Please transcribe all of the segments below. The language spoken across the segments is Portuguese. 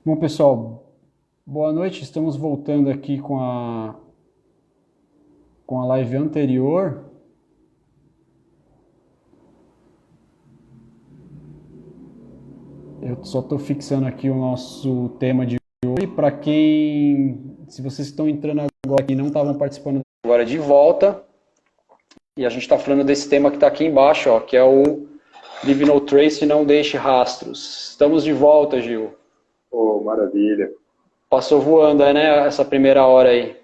Bom, pessoal, boa noite. Estamos voltando aqui com a live anterior. Eu só estou fixando aqui o nosso tema de hoje. Para se vocês estão entrando agora e não estavam participando agora de volta, e a gente está falando desse tema que está aqui embaixo, ó, que é o Leave No Trace, Não Deixe Rastros. Estamos de volta, Gil. Oh, maravilha. Passou voando, né, essa primeira hora aí.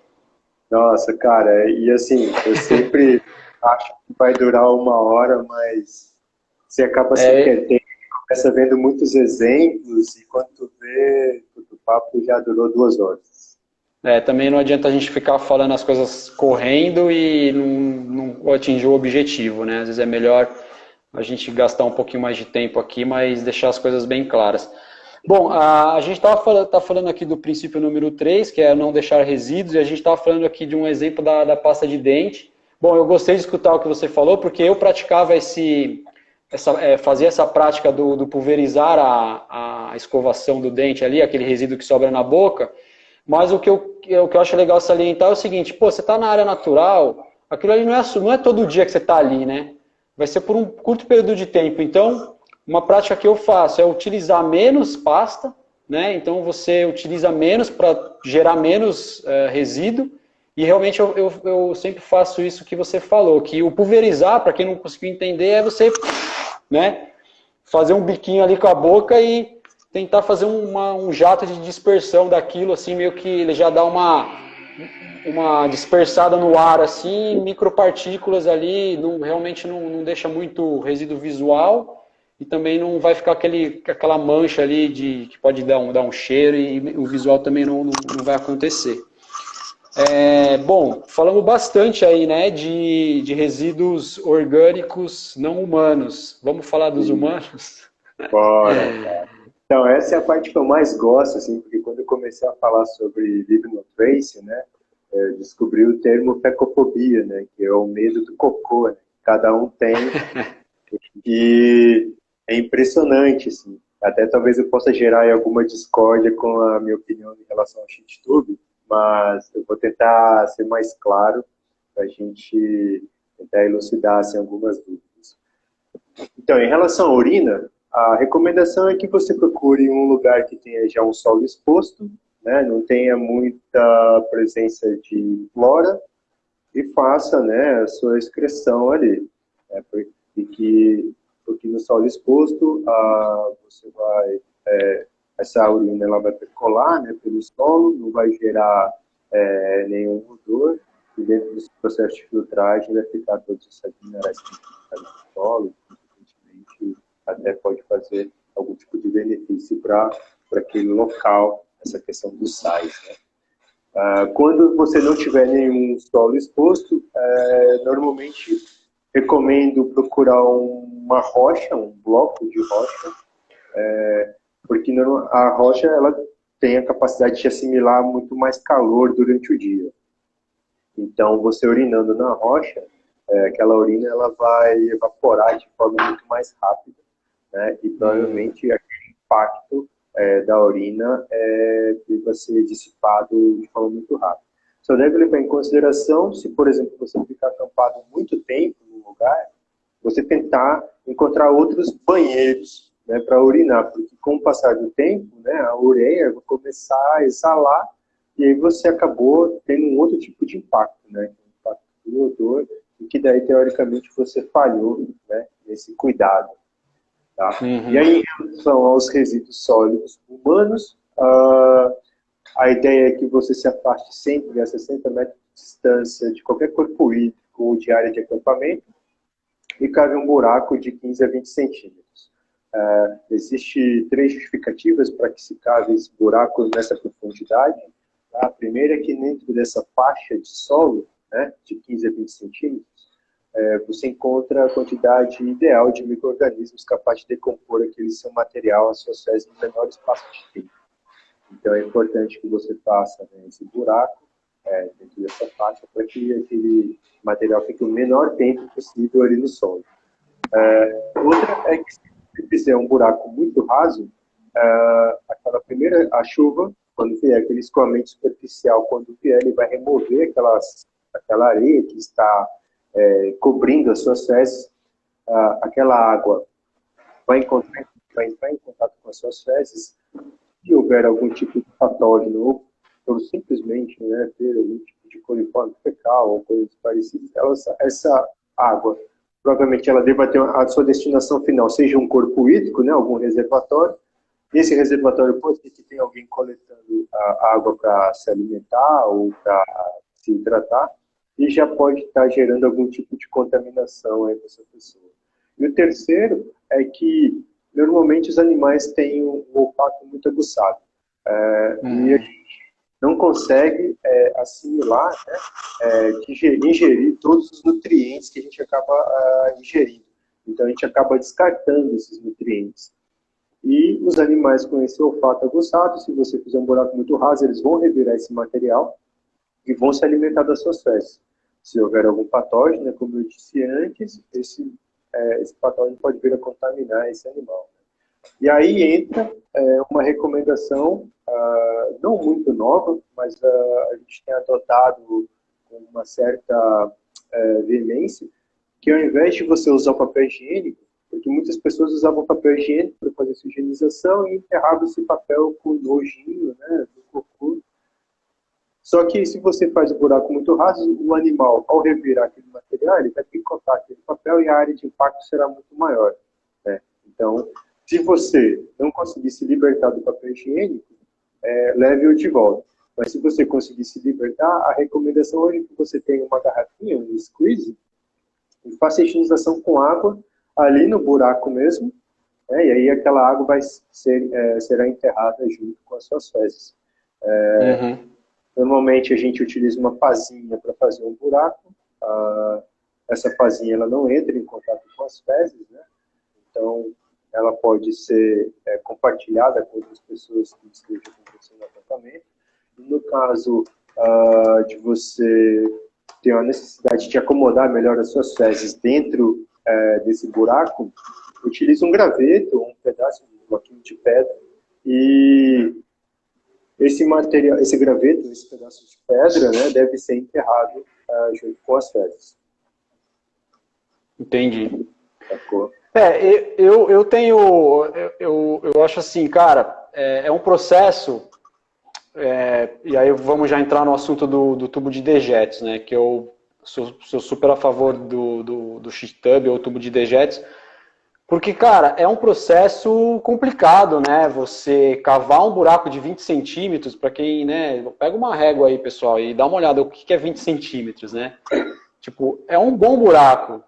Nossa, cara, e assim, eu sempre acho que vai durar uma hora, mas você acaba se É, perdendo, começa vendo muitos exemplos e quando tu vê, o papo já durou 2 horas. Também não adianta a gente ficar falando as coisas correndo e não atingir o objetivo, né? Às vezes é melhor a gente gastar um pouquinho mais de tempo aqui, mas deixar as coisas bem claras. Bom, a gente tá falando aqui do princípio número 3, que é não deixar resíduos, e a gente estava falando aqui de um exemplo da pasta de dente. Bom, eu gostei de escutar o que você falou, porque eu praticava fazia essa prática do pulverizar a escovação do dente ali, aquele resíduo que sobra na boca, mas o que eu acho legal salientar é o seguinte, pô, você está na área natural, aquilo ali não é todo dia que você está ali, né? Vai ser por um curto período de tempo. Então, uma prática que eu faço é utilizar menos pasta, né? Então você utiliza menos para gerar menos resíduo. E realmente eu sempre faço isso que você falou, que o pulverizar, para quem não conseguiu entender, é você, né, fazer um biquinho ali com a boca e tentar fazer um jato de dispersão daquilo, assim, meio que ele já dá uma dispersada no ar, assim, micropartículas ali, realmente não deixa muito resíduo visual e também não vai ficar aquela mancha ali que pode dar um cheiro e o visual também não vai acontecer. Bom, falamos bastante aí, né, de resíduos orgânicos não humanos. Vamos falar dos E humanos? bora. Então, essa é a parte que eu mais gosto, assim, porque quando eu comecei a falar sobre Live No Trace, né, eu descobri o termo fecofobia, né, que é o medo do cocô, né? Cada um tem. E é impressionante, assim. Até talvez eu possa gerar aí alguma discórdia com a minha opinião em relação ao SheetTube, mas eu vou tentar ser mais claro para a gente tentar elucidar assim, algumas dúvidas. Então, em relação à urina, a recomendação é que você procure um lugar que tenha já um solo exposto, né, não tenha muita presença de flora e faça, né, a sua excreção ali. Né, porque no solo exposto você vai, essa urina ela vai percolar, né, pelo solo, não vai gerar nenhum odor, e dentro desse processo de filtragem vai ficar todos esses minerais que ficam no solo, consequentemente até pode fazer algum tipo de benefício para aquele local, essa questão dos sais, né? Quando você não tiver nenhum solo exposto, normalmente recomendo procurar uma rocha, um bloco de rocha, porque a rocha ela tem a capacidade de assimilar muito mais calor durante o dia. Então, você urinando na rocha, aquela urina ela vai evaporar de forma muito mais rápida, né? E provavelmente aquele impacto da urina vai ser dissipado de forma muito rápida. Só deve levar em consideração se, por exemplo, você ficar acampado muito tempo num lugar, você tentar encontrar outros banheiros, né, para urinar, porque com o passar do tempo, né, a ureia vai começar a exalar e aí você acabou tendo um outro tipo de impacto, né, um impacto do odor, e que daí, teoricamente, você falhou, né, nesse cuidado. Tá? E Uhum. aí, em relação aos resíduos sólidos humanos, a ideia é que você se afaste sempre a 60 metros de distância de qualquer corpo hídrico ou de área de acampamento e cave um buraco de 15 a 20 centímetros. Existem três justificativas para que se cave esse buraco nessa profundidade. Tá? A primeira é que dentro dessa faixa de solo, né, de 15 a 20 centímetros, você encontra a quantidade ideal de micro-organismos capazes de decompor aquele seu material, as suas fezes, no menor espaço de tempo. Então é importante que você faça, né, esse buraco dentro dessa faixa para que aquele material fique o menor tempo possível ali no solo. Outra é que se você fizer um buraco muito raso, aquela primeiro a chuva, quando vier aquele escoamento superficial, quando vier, ele vai remover aquela areia que está cobrindo as suas fezes. Aquela água vai entrar em contato com as suas fezes. Se houver algum tipo de patógeno, ou simplesmente, né, ter algum tipo de coliforme fecal ou coisas parecidas, essa água, provavelmente ela deva ter a sua destinação final, seja um corpo hídrico, né, algum reservatório. Esse reservatório pode ser que tenha alguém coletando a água para se alimentar ou para se hidratar, e já pode estar gerando algum tipo de contaminação aí dessa pessoa. E o terceiro é que, normalmente, os animais têm um olfato muito aguçado. E a gente não consegue assimilar, né, ingerir todos os nutrientes que a gente acaba ingerindo. Então, a gente acaba descartando esses nutrientes. E os animais com esse olfato aguçado, se você fizer um buraco muito raso, eles vão revirar esse material e vão se alimentar das suas fezes. Se houver algum patógeno, né, como eu disse antes, esse patógeno pode vir a contaminar esse animal. E aí entra uma recomendação, não muito nova, mas a gente tem adotado com uma certa veemência, que ao invés de você usar o papel higiênico, porque muitas pessoas usavam papel higiênico para fazer sua higienização e enterravam esse papel com nojinho, né, do cocô. Só que se você faz um buraco muito raso, o animal, ao revirar aquele material, ele vai ter que cortar aquele papel e a área de impacto será muito maior, né? Então, se você não conseguir se libertar do papel higiênico, leve-o de volta. Mas se você conseguir se libertar, a recomendação hoje é que você tenha uma garrafinha, um squeeze, e faça a higienização com água ali no buraco mesmo, né? E aí aquela água será enterrada junto com as suas fezes. Normalmente a gente utiliza uma pazinha para fazer um buraco. Essa pazinha ela não entra em contato com as fezes, né? Então ela pode ser compartilhada com outras pessoas que estejam acontecendo no acampamento. E no caso de você ter a necessidade de acomodar melhor as suas fezes dentro desse buraco, utilize um graveto, um pedaço de bloquinho de pedra, e esse material, esse graveto, esse pedaço de pedra, né, deve ser enterrado junto com as fezes. Entendi. Sacou? Eu tenho, eu acho assim, cara, é um processo, e aí vamos já entrar no assunto do tubo de dejetos, né, que eu sou super a favor do sheet tub ou tubo de dejetos, porque, cara, é um processo complicado, né, você cavar um buraco de 20 centímetros, para quem, né, pega uma régua aí, pessoal, e dá uma olhada, o que é 20 centímetros, né, tipo, é um bom buraco.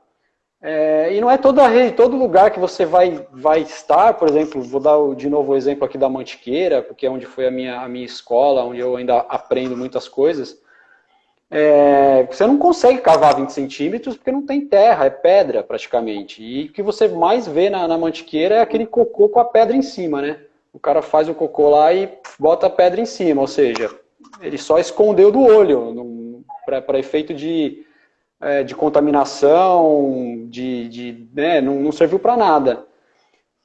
E não é todo lugar que você vai estar, por exemplo, vou dar de novo o exemplo aqui da Mantiqueira, porque é onde foi a minha escola, onde eu ainda aprendo muitas coisas. Você não consegue cavar 20 centímetros porque não tem terra, é pedra praticamente. E o que você mais vê na Mantiqueira é aquele cocô com a pedra em cima, né? O cara faz o cocô lá e bota a pedra em cima, ou seja, ele só escondeu do olho, para efeito de contaminação, né, não serviu para nada.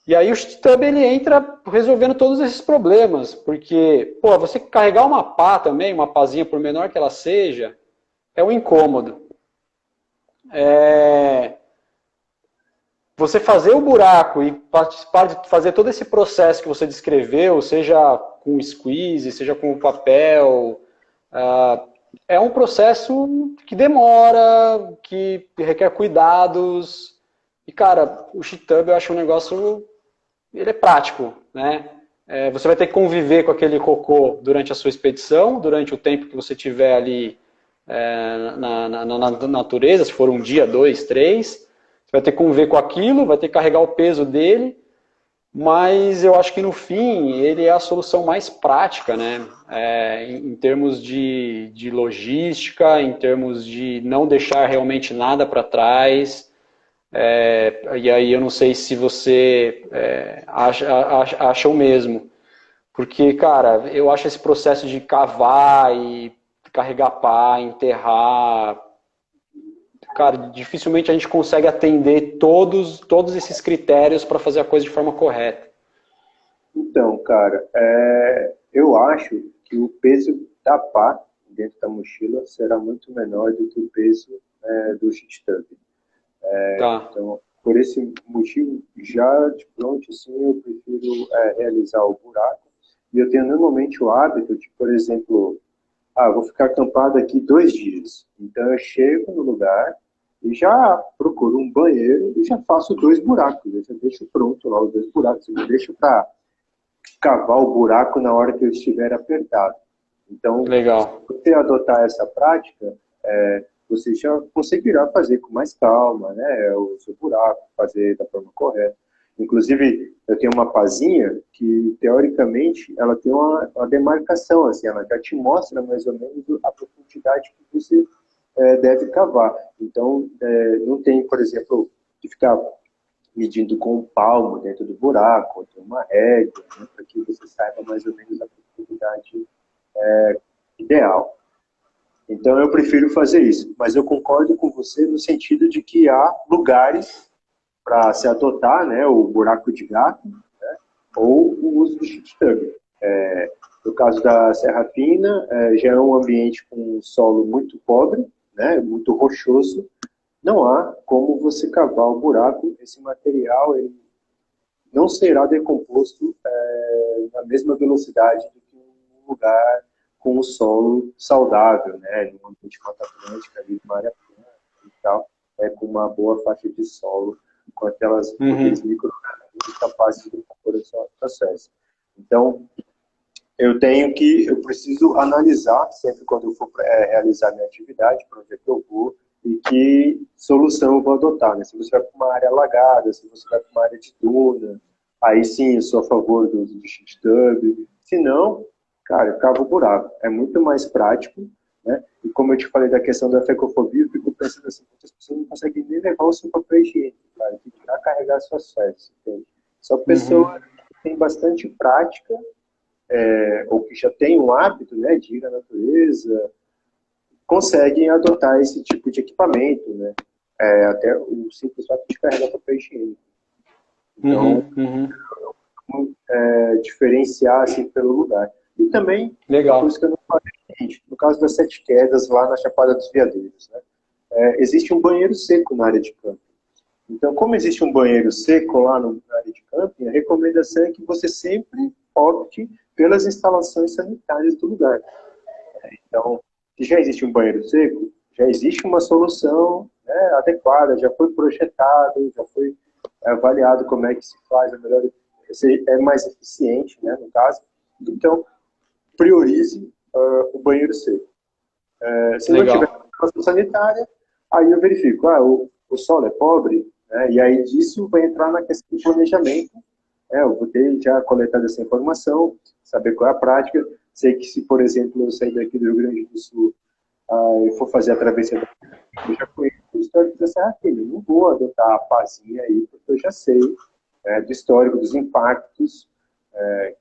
E aí o sheet tub ele entra resolvendo todos esses problemas, porque, pô, você carregar uma pá também, uma pazinha por menor que ela seja, é um incômodo. Você fazer o buraco e participar de fazer todo esse processo que você descreveu, seja com squeeze, seja com papel, é um processo que demora, que requer cuidados. E, cara, o sheet tub eu acho um negócio, ele é prático, né? Você vai ter que conviver com aquele cocô durante a sua expedição, durante o tempo que você tiver ali na natureza, se for um dia, 2, 3. Você vai ter que conviver com aquilo, vai ter que carregar o peso dele, mas eu acho que no fim ele é a solução mais prática, né? Em termos de logística, em termos de não deixar realmente nada para trás. E aí eu não sei se você acha o mesmo. Porque, cara, eu acho esse processo de cavar e carregar pá, enterrar... Cara, dificilmente a gente consegue atender todos esses critérios para fazer a coisa de forma correta. Então, cara, eu acho que o peso da pá dentro da mochila será muito menor do que o peso do sheet tub. Tá. Então, por esse motivo, já de pronto, assim, eu prefiro realizar o buraco. E eu tenho normalmente o hábito de, por exemplo, vou ficar acampado aqui 2 dias. Então, eu chego no lugar e já procuro um banheiro e já faço 2 buracos. Eu já deixo pronto lá os 2 buracos. Eu não deixo para cavar o buraco na hora que eu estiver apertado. Então, se Legal. você adotar essa prática, você já conseguirá fazer com mais calma, né, o seu buraco, fazer da forma correta. Inclusive, eu tenho uma pazinha que, teoricamente, ela tem uma demarcação, assim, ela já te mostra mais ou menos a profundidade que você deve cavar. Então, não tem, por exemplo, de ficar medindo com um palmo dentro do buraco, tem uma régua, né, para que você saiba mais ou menos a profundidade ideal. Então, eu prefiro fazer isso. Mas eu concordo com você no sentido de que há lugares para se adotar, né, o buraco de gato, né, ou o uso do sheet tub. No caso da Serra Fina, já é um ambiente com um solo muito pobre, né, muito rochoso. Não há como você cavar o buraco. Esse material ele não será decomposto na mesma velocidade do que um lugar com o solo saudável, né, num ambiente mata atlântica, ali, uma área plana e tal, com uma boa faixa de solo, com aqueles micro-organismos capazes de decompor esse processo. Então, eu preciso analisar, sempre quando eu for realizar minha atividade, para onde é que eu vou e que solução eu vou adotar, né? Se você vai para uma área alagada, se você vai para uma área de duna, aí sim eu sou a favor do uso do sheet tub. Se não, cara, cava o buraco. É muito mais prático, né? E como eu te falei da questão da fecofobia, eu fico pensando assim, muitas pessoas não conseguem nem levar o seu papel higiênico, cara, que tirar carregar suas fezes, entende? Só pessoa que tem bastante prática, ou que já tem um hábito, né, de ir à natureza, conseguem adotar esse tipo de equipamento, né? Até o simples fato de carregar papel higiênico. Então, diferenciar assim, pelo lugar. E também, uma Legal. coisa que eu não falei, gente, no caso das 7 quedas, lá na Chapada dos Veadeiros, né? Existe um banheiro seco na área de camping. Então, como existe um banheiro seco lá na área de camping, a recomendação é que você sempre opte pelas instalações sanitárias do lugar. Então, se já existe um banheiro seco, já existe uma solução, né, adequada, já foi projetado, já foi avaliado como é que se faz a melhor, é mais eficiente, né, no caso. Então, priorize o banheiro seco. Se não tiver instalação sanitária, aí eu verifico, o solo é pobre, né, e aí disso vai entrar na questão do planejamento. Eu vou ter já coletado essa informação, saber qual é a prática. Sei que se, por exemplo, eu sair daqui do Rio Grande do Sul e for fazer a travessia da eu já conheço o histórico da Serra Fina. Eu não vou adotar a pazinha aí, porque eu já sei do histórico, dos impactos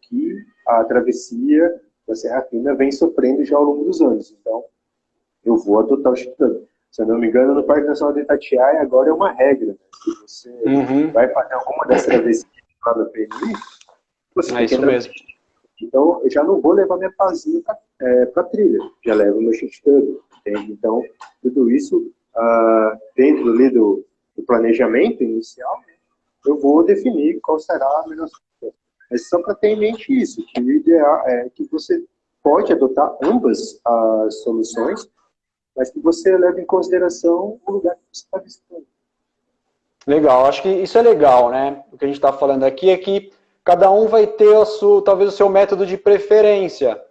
que a travessia da Serra Fina vem sofrendo já ao longo dos anos. Então, eu vou adotar o sheet tub. Se eu não me engano, no Parque Nacional de Itatiaia agora é uma regra, né? Se você vai fazer alguma das travessias lá no PNI, você tem que Isso entrar. mesmo. Então, eu já não vou levar minha pazinha para trilha, já levo meu sheet tub, entende? Então, tudo isso, dentro ali do planejamento inicial, eu vou definir qual será a melhor solução. Mas só para ter em mente isso, que o ideal é que você pode adotar ambas as soluções, mas que você leve em consideração o lugar que você está visitando. Legal, acho que isso é legal, né? O que a gente está falando aqui é que cada um vai ter talvez o seu método de preferência,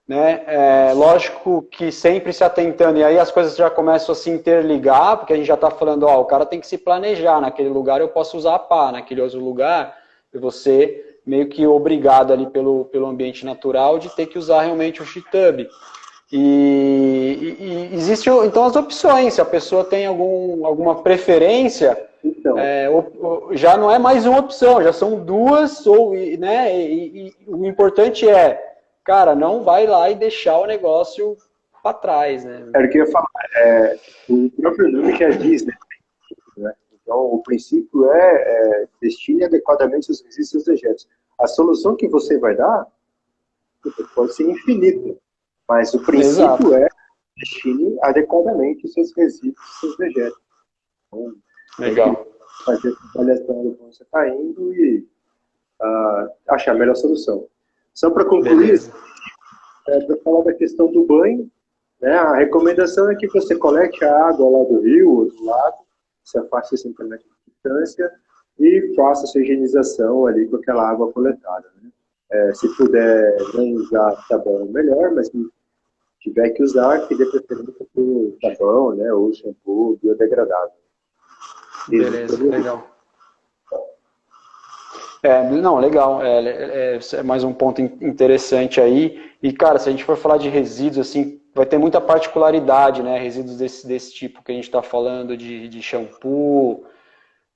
né? Lógico que sempre se atentando, e aí as coisas já começam a se interligar, porque a gente já está falando, o cara tem que se planejar, naquele lugar eu posso usar a pá, naquele outro lugar eu vou ser meio que obrigado ali pelo ambiente natural de ter que usar realmente o sheet tub. E existe então as opções, se a pessoa tem alguma preferência, Então, já não é mais uma opção, já são duas, né? E o importante cara, não vai lá e deixar o negócio para trás, né? era o que eu ia falar. O próprio nome já diz, né? Então, o princípio destine adequadamente os resíduos e seus dejetos. A solução que você vai dar pode ser infinita, mas o princípio Exato. é destine adequadamente os seus resíduos, os seus dejetos. Então, tem que Legal. fazer essa avaliação de onde você está indo e achar a melhor solução. Só para concluir, Beleza. para falar da questão do banho, né, a recomendação é que você colete a água lá do rio ou do lago, se afaste 60 metros de distância e faça a sua higienização ali com aquela água coletada. Né? Se puder não usar sabão, melhor, mas se tiver que usar, que dê preferência por sabão, né, ou shampoo biodegradável. Beleza, legal. Não, legal. É mais um ponto interessante aí. E, cara, se a gente for falar de resíduos, assim, vai ter muita particularidade, né? Resíduos desse tipo que a gente está falando de shampoo,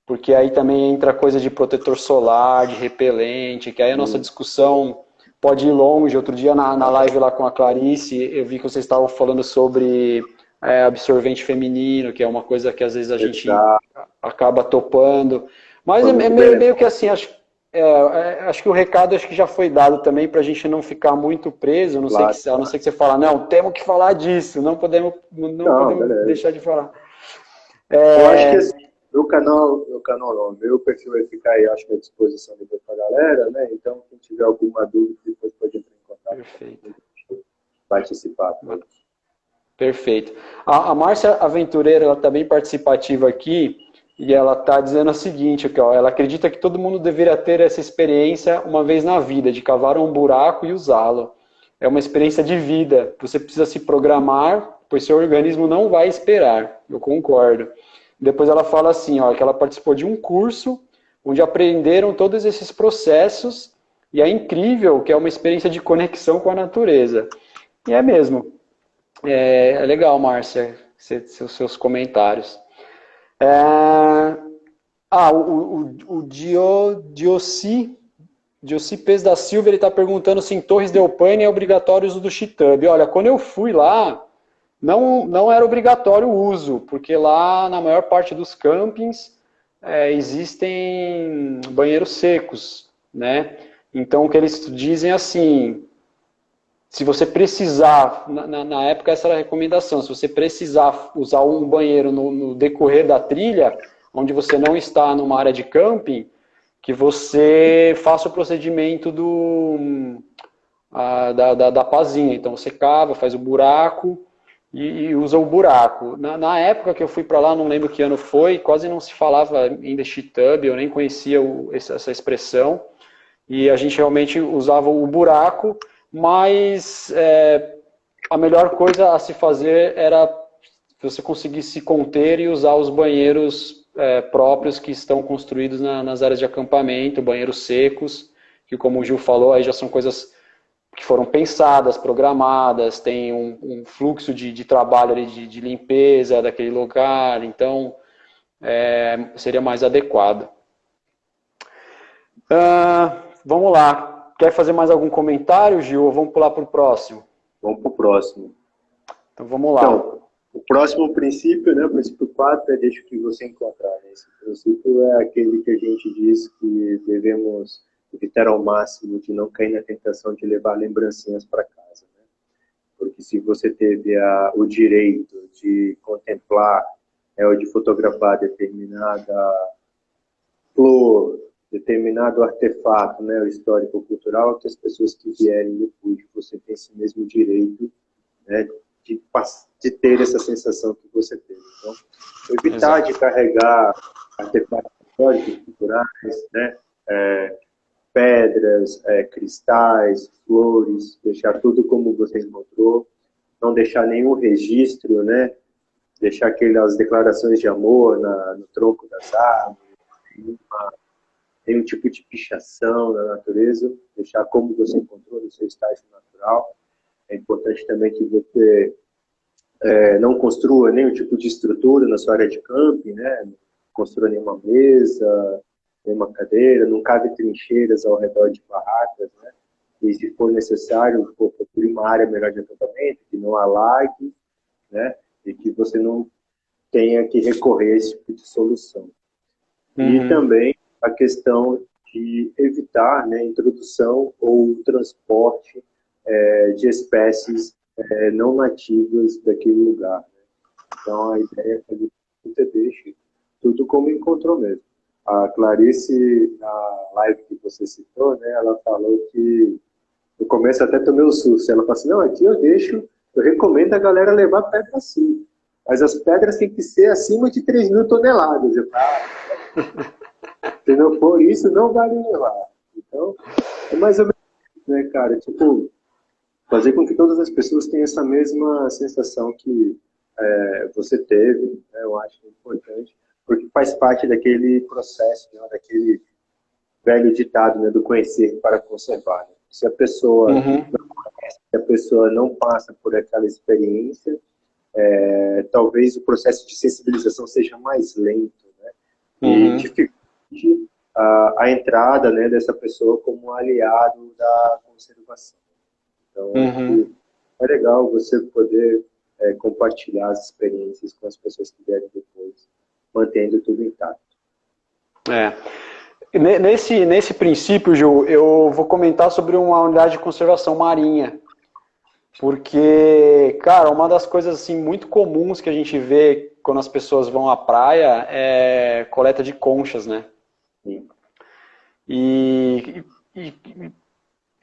porque aí também entra coisa de protetor solar, de repelente, que aí a nossa discussão pode ir longe. Outro dia na live lá com a Clarice, eu vi que vocês estavam falando sobre absorvente feminino, que é uma coisa que às vezes a gente acaba topando. Mas é meio que assim, acho que o recado acho que já foi dado também para a gente não ficar muito preso, a não ser que você fala, não, temos que falar disso, não podemos deixar de falar. Eu acho que assim, meu perfil vai ficar aí, acho que à disposição depois para a galera, né? Então, quem tiver alguma dúvida, depois pode entrar em contato. Perfeito. Participar. Perfeito. A Márcia Aventureira, ela está bem participativa aqui, e ela está dizendo o seguinte, aqui, ó, ela acredita que todo mundo deveria ter essa experiência uma vez na vida, de cavar um buraco e usá-lo. É uma experiência de vida, você precisa se programar, pois seu organismo não vai esperar. Eu concordo. Depois ela fala assim, ó, que ela participou de um curso onde aprenderam todos esses processos, e é incrível que é uma experiência de conexão com a natureza. E é mesmo. É legal, Márcia, seus comentários. O Diossi Pes da Silva, ele está perguntando se em Torres del Paine é obrigatório o uso do Chitub. Olha, quando eu fui lá, não era obrigatório o uso, porque lá na maior parte dos campings existem banheiros secos, né? Então o que eles dizem assim, se você precisar, na época essa era a recomendação, se você precisar usar um banheiro no decorrer da trilha, onde você não está numa área de camping, que você faça o procedimento da pazinha. Então você cava, faz o buraco e usa o buraco. Na época que eu fui para lá, não lembro que ano foi, quase não se falava ainda Chitub, eu nem conhecia essa expressão, e a gente realmente usava o buraco, mas a melhor coisa a se fazer era você conseguir se conter e usar os banheiros próprios que estão construídos nas áreas de acampamento, banheiros secos, que como o Gil falou, aí já são coisas que foram pensadas, programadas, tem um fluxo de trabalho ali de limpeza daquele lugar, então seria mais adequado. Vamos lá. Quer fazer mais algum comentário, Gil, ou vamos pular para o próximo? Vamos para o próximo. Então vamos lá. Então, o próximo princípio, né, o princípio 4, é deixa o que você encontrar. Né? Esse princípio é aquele que a gente diz que devemos evitar ao máximo de não cair na tentação de levar lembrancinhas para casa. Né? Porque se você teve o direito de contemplar ou de fotografar determinada flor, determinado artefato, né, o histórico-cultural, que as pessoas que vierem depois de você têm esse mesmo direito, né, de ter essa sensação que você teve. Então, evitar de carregar artefatos históricos, culturais, né, pedras, cristais, flores, deixar tudo como você encontrou, não deixar nenhum registro, né, deixar aquelas declarações de amor no tronco das árvores, nenhum tipo de pichação na natureza, deixar como você encontrou no seu estágio natural. É importante também que você não construa nenhum tipo de estrutura na sua área de camping, né? Não construa nenhuma mesa, nenhuma cadeira, não cave trincheiras ao redor de barracas, né? E se for necessário, procure uma área melhor de acampamento, que não alague, né? E que você não tenha que recorrer a esse tipo de solução. E também a questão de evitar, né, a introdução ou o transporte de espécies não nativas daquele lugar. Né? Então, a ideia é que você deixe tudo como encontrou mesmo. A Clarice, na live que você citou, né, ela falou que no começo até tomei um susto. Ela falou assim, não, aqui eu recomendo a galera levar pedra assim. Mas as pedras têm que ser acima de 3.000 toneladas. Eu falo, se não for isso, não vale levar. Então, é mais ou menos isso, né, cara? Tipo, fazer com que todas as pessoas tenham essa mesma sensação que você teve, né, eu acho importante, porque faz parte daquele processo, né, daquele velho ditado, né, do conhecer para conservar. Né? Se a pessoa não conhece, se a pessoa não passa por aquela experiência, talvez o processo de sensibilização seja mais lento, né, e dificulte a entrada, né, dessa pessoa como um aliado da conservação. Então, acho que é legal você poder compartilhar as experiências com as pessoas que vierem depois, mantendo tudo intacto. Nesse princípio, Gil, eu vou comentar sobre uma unidade de conservação marinha. Porque, cara, uma das coisas assim, muito comuns que a gente vê quando as pessoas vão à praia é coleta de conchas, né? Sim. E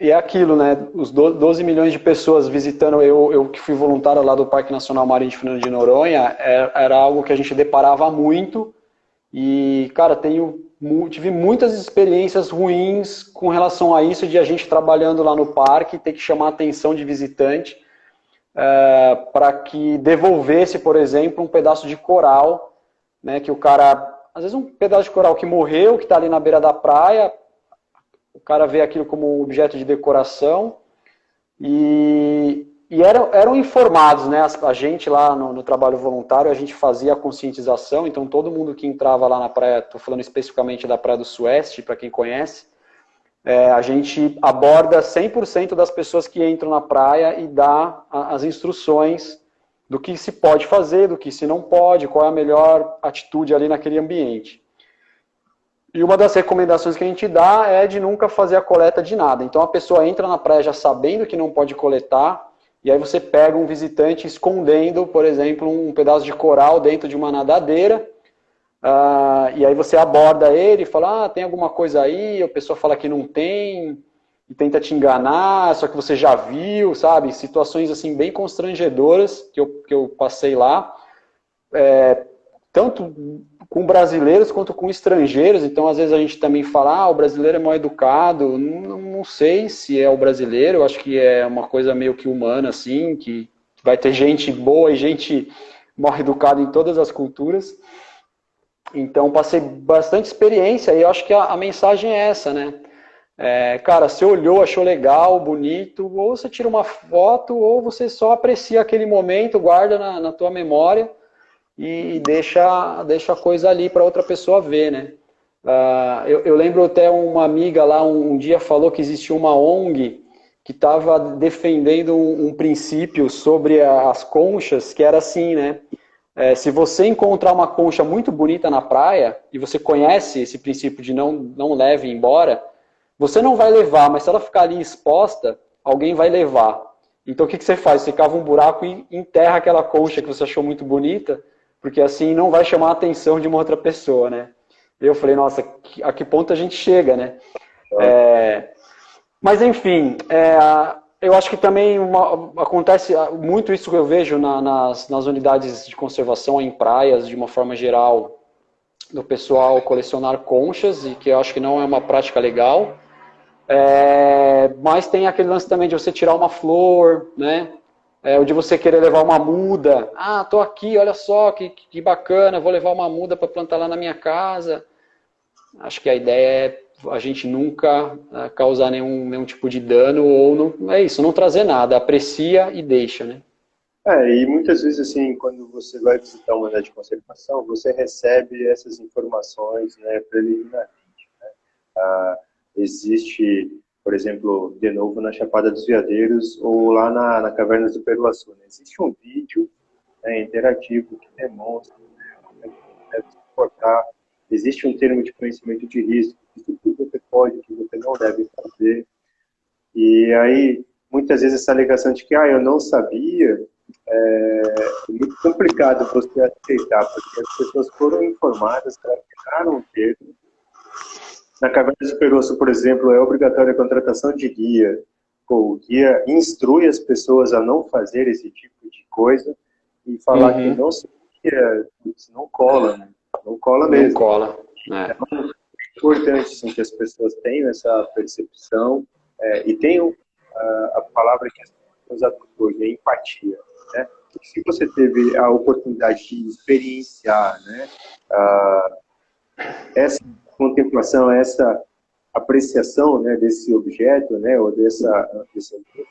é aquilo, né? Os 12 milhões de pessoas visitando, eu que fui voluntário lá do Parque Nacional Marinho de Fernando de Noronha, era algo que a gente deparava muito. E, cara, tive muitas experiências ruins com relação a isso, de a gente trabalhando lá no parque, ter que chamar a atenção de visitante para que devolvesse, por exemplo, um pedaço de coral, né, que o cara, às vezes um pedaço de coral que morreu, que está ali na beira da praia, o cara vê aquilo como um objeto de decoração e eram informados, né? A gente lá no trabalho voluntário, a gente fazia a conscientização, então todo mundo que entrava lá na praia, estou falando especificamente da Praia do Sueste, para quem conhece, a gente aborda 100% das pessoas que entram na praia e dá as instruções do que se pode fazer, do que se não pode, qual é a melhor atitude ali naquele ambiente. E uma das recomendações que a gente dá é de nunca fazer a coleta de nada. Então a pessoa entra na praia já sabendo que não pode coletar, e aí você pega um visitante escondendo, por exemplo, um pedaço de coral dentro de uma nadadeira, e aí você aborda ele e fala, tem alguma coisa aí? A pessoa fala que não tem, e tenta te enganar, só que você já viu, sabe? Situações assim bem constrangedoras que eu passei lá, tanto com brasileiros quanto com estrangeiros. Então às vezes a gente também fala, o brasileiro é mal educado. Não sei se é o brasileiro, eu acho que é uma coisa meio que humana, assim, que vai ter gente boa e gente mal educada em todas as culturas. Então passei bastante experiência e eu acho que a mensagem é essa, né? Cara, você olhou, achou legal, bonito, ou você tira uma foto, ou você só aprecia aquele momento, guarda na tua memória e deixa a coisa ali para outra pessoa ver, né? Eu lembro até uma amiga lá um dia falou que existia uma ONG que estava defendendo um princípio sobre as conchas, que era assim, né? Se você encontrar uma concha muito bonita na praia, e você conhece esse princípio de não leve embora, você não vai levar, mas se ela ficar ali exposta, alguém vai levar. Então o que você faz? Você cava um buraco e enterra aquela concha que você achou muito bonita, porque assim não vai chamar a atenção de uma outra pessoa, né? Eu falei, nossa, a que ponto a gente chega, né? Mas enfim, eu acho que também acontece muito isso que eu vejo nas unidades de conservação em praias, de uma forma geral, do pessoal colecionar conchas, e que eu acho que não é uma prática legal. Mas tem aquele lance também de você tirar uma flor, né? Ou de você querer levar uma muda. Tô aqui, olha só, que bacana, vou levar uma muda para plantar lá na minha casa. Acho que a ideia é a gente nunca causar nenhum tipo de dano, ou não trazer nada, aprecia e deixa, né? E muitas vezes, assim, quando você vai visitar uma unidade de conservação, você recebe essas informações, né, preliminarmente, né? Existe, por exemplo, de novo na Chapada dos Veadeiros ou lá na Caverna do Peruaçu, né? Existe um vídeo, né, interativo que demonstra, né, como é que deve se comportar. Existe um termo de conhecimento de risco o que você pode, o que você não deve fazer. E aí, muitas vezes essa alegação de que eu não sabia, é muito complicado você aceitar, porque as pessoas foram informadas, classificaram o termo. Na Caverna do Super-Osso, por exemplo, é obrigatória a contratação de guia. Pô, o guia instrui as pessoas a não fazer esse tipo de coisa e falar que não sabia, não cola, né? Não cola mesmo. Não cola, né? Então, é importante sim, que as pessoas tenham essa percepção e tenham a palavra que as pessoas usam hoje, é empatia. Né? Se você teve a oportunidade de experienciar, né, essa contemplação, essa apreciação, né, desse objeto, né, ou desse objeto,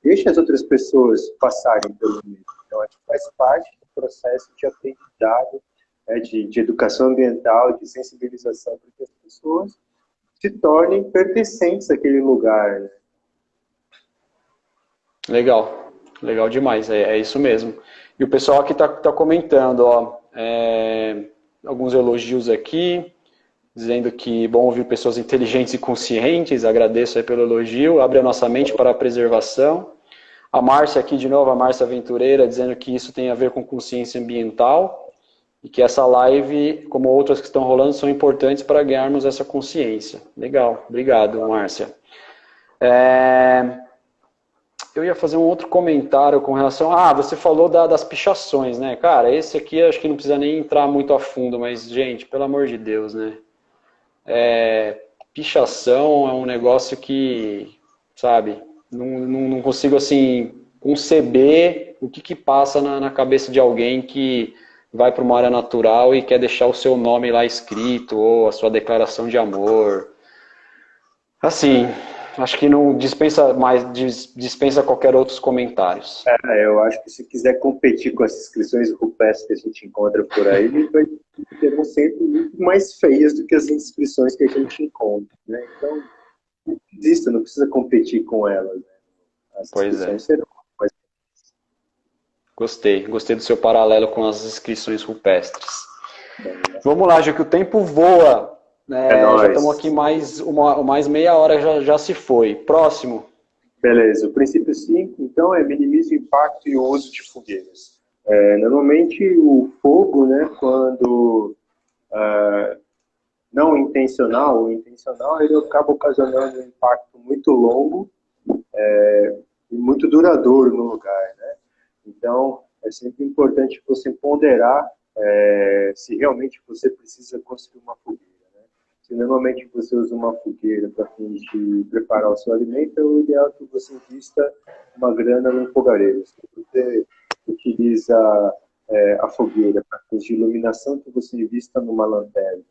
deixa as outras pessoas passarem pelo mesmo. Então, acho que faz parte do processo de aprendizado, né, de educação ambiental, de sensibilização para que as pessoas se tornem pertencentes àquele lugar. Né? Legal, legal demais, é isso mesmo. E o pessoal aqui está comentando, ó, alguns elogios aqui, dizendo que bom ouvir pessoas inteligentes e conscientes, agradeço aí pelo elogio, abre a nossa mente para a preservação. A Márcia aqui de novo, a Márcia Aventureira, dizendo que isso tem a ver com consciência ambiental e que essa live, como outras que estão rolando, são importantes para ganharmos essa consciência. Legal, obrigado, Márcia. Eu ia fazer um outro comentário com relação... você falou das pichações, né? Cara, esse aqui acho que não precisa nem entrar muito a fundo, mas, gente, pelo amor de Deus, né? Pichação é um negócio que, sabe, não consigo, assim, conceber o que passa na cabeça de alguém que vai para uma área natural e quer deixar o seu nome lá escrito, ou a sua declaração de amor. Assim, acho que não dispensa qualquer outros comentários. Eu acho que se quiser competir com as inscrições rupestres que a gente encontra por aí, vai ter sempre muito mais feias do que as inscrições que a gente encontra. Né? Então, não existe, não precisa competir com elas. Né? As inscrições serão mais feias. Gostei do seu paralelo com as inscrições rupestres. Vamos lá, já que o tempo voa. Já estamos aqui mais meia hora, já se foi. Próximo. Beleza. O princípio 5, então, é minimize o impacto e o uso de fogueiras. Normalmente, o fogo, né, quando não intencional, o intencional, ele acaba ocasionando um impacto muito longo e muito duradouro no lugar. Né? Então, é sempre importante você ponderar se realmente você precisa construir uma fogueira. Se normalmente você usa uma fogueira para fins de preparar o seu alimento, o ideal é que você invista uma grana no fogareiro. Se você utiliza a fogueira para fins de iluminação, que você invista numa lanterna.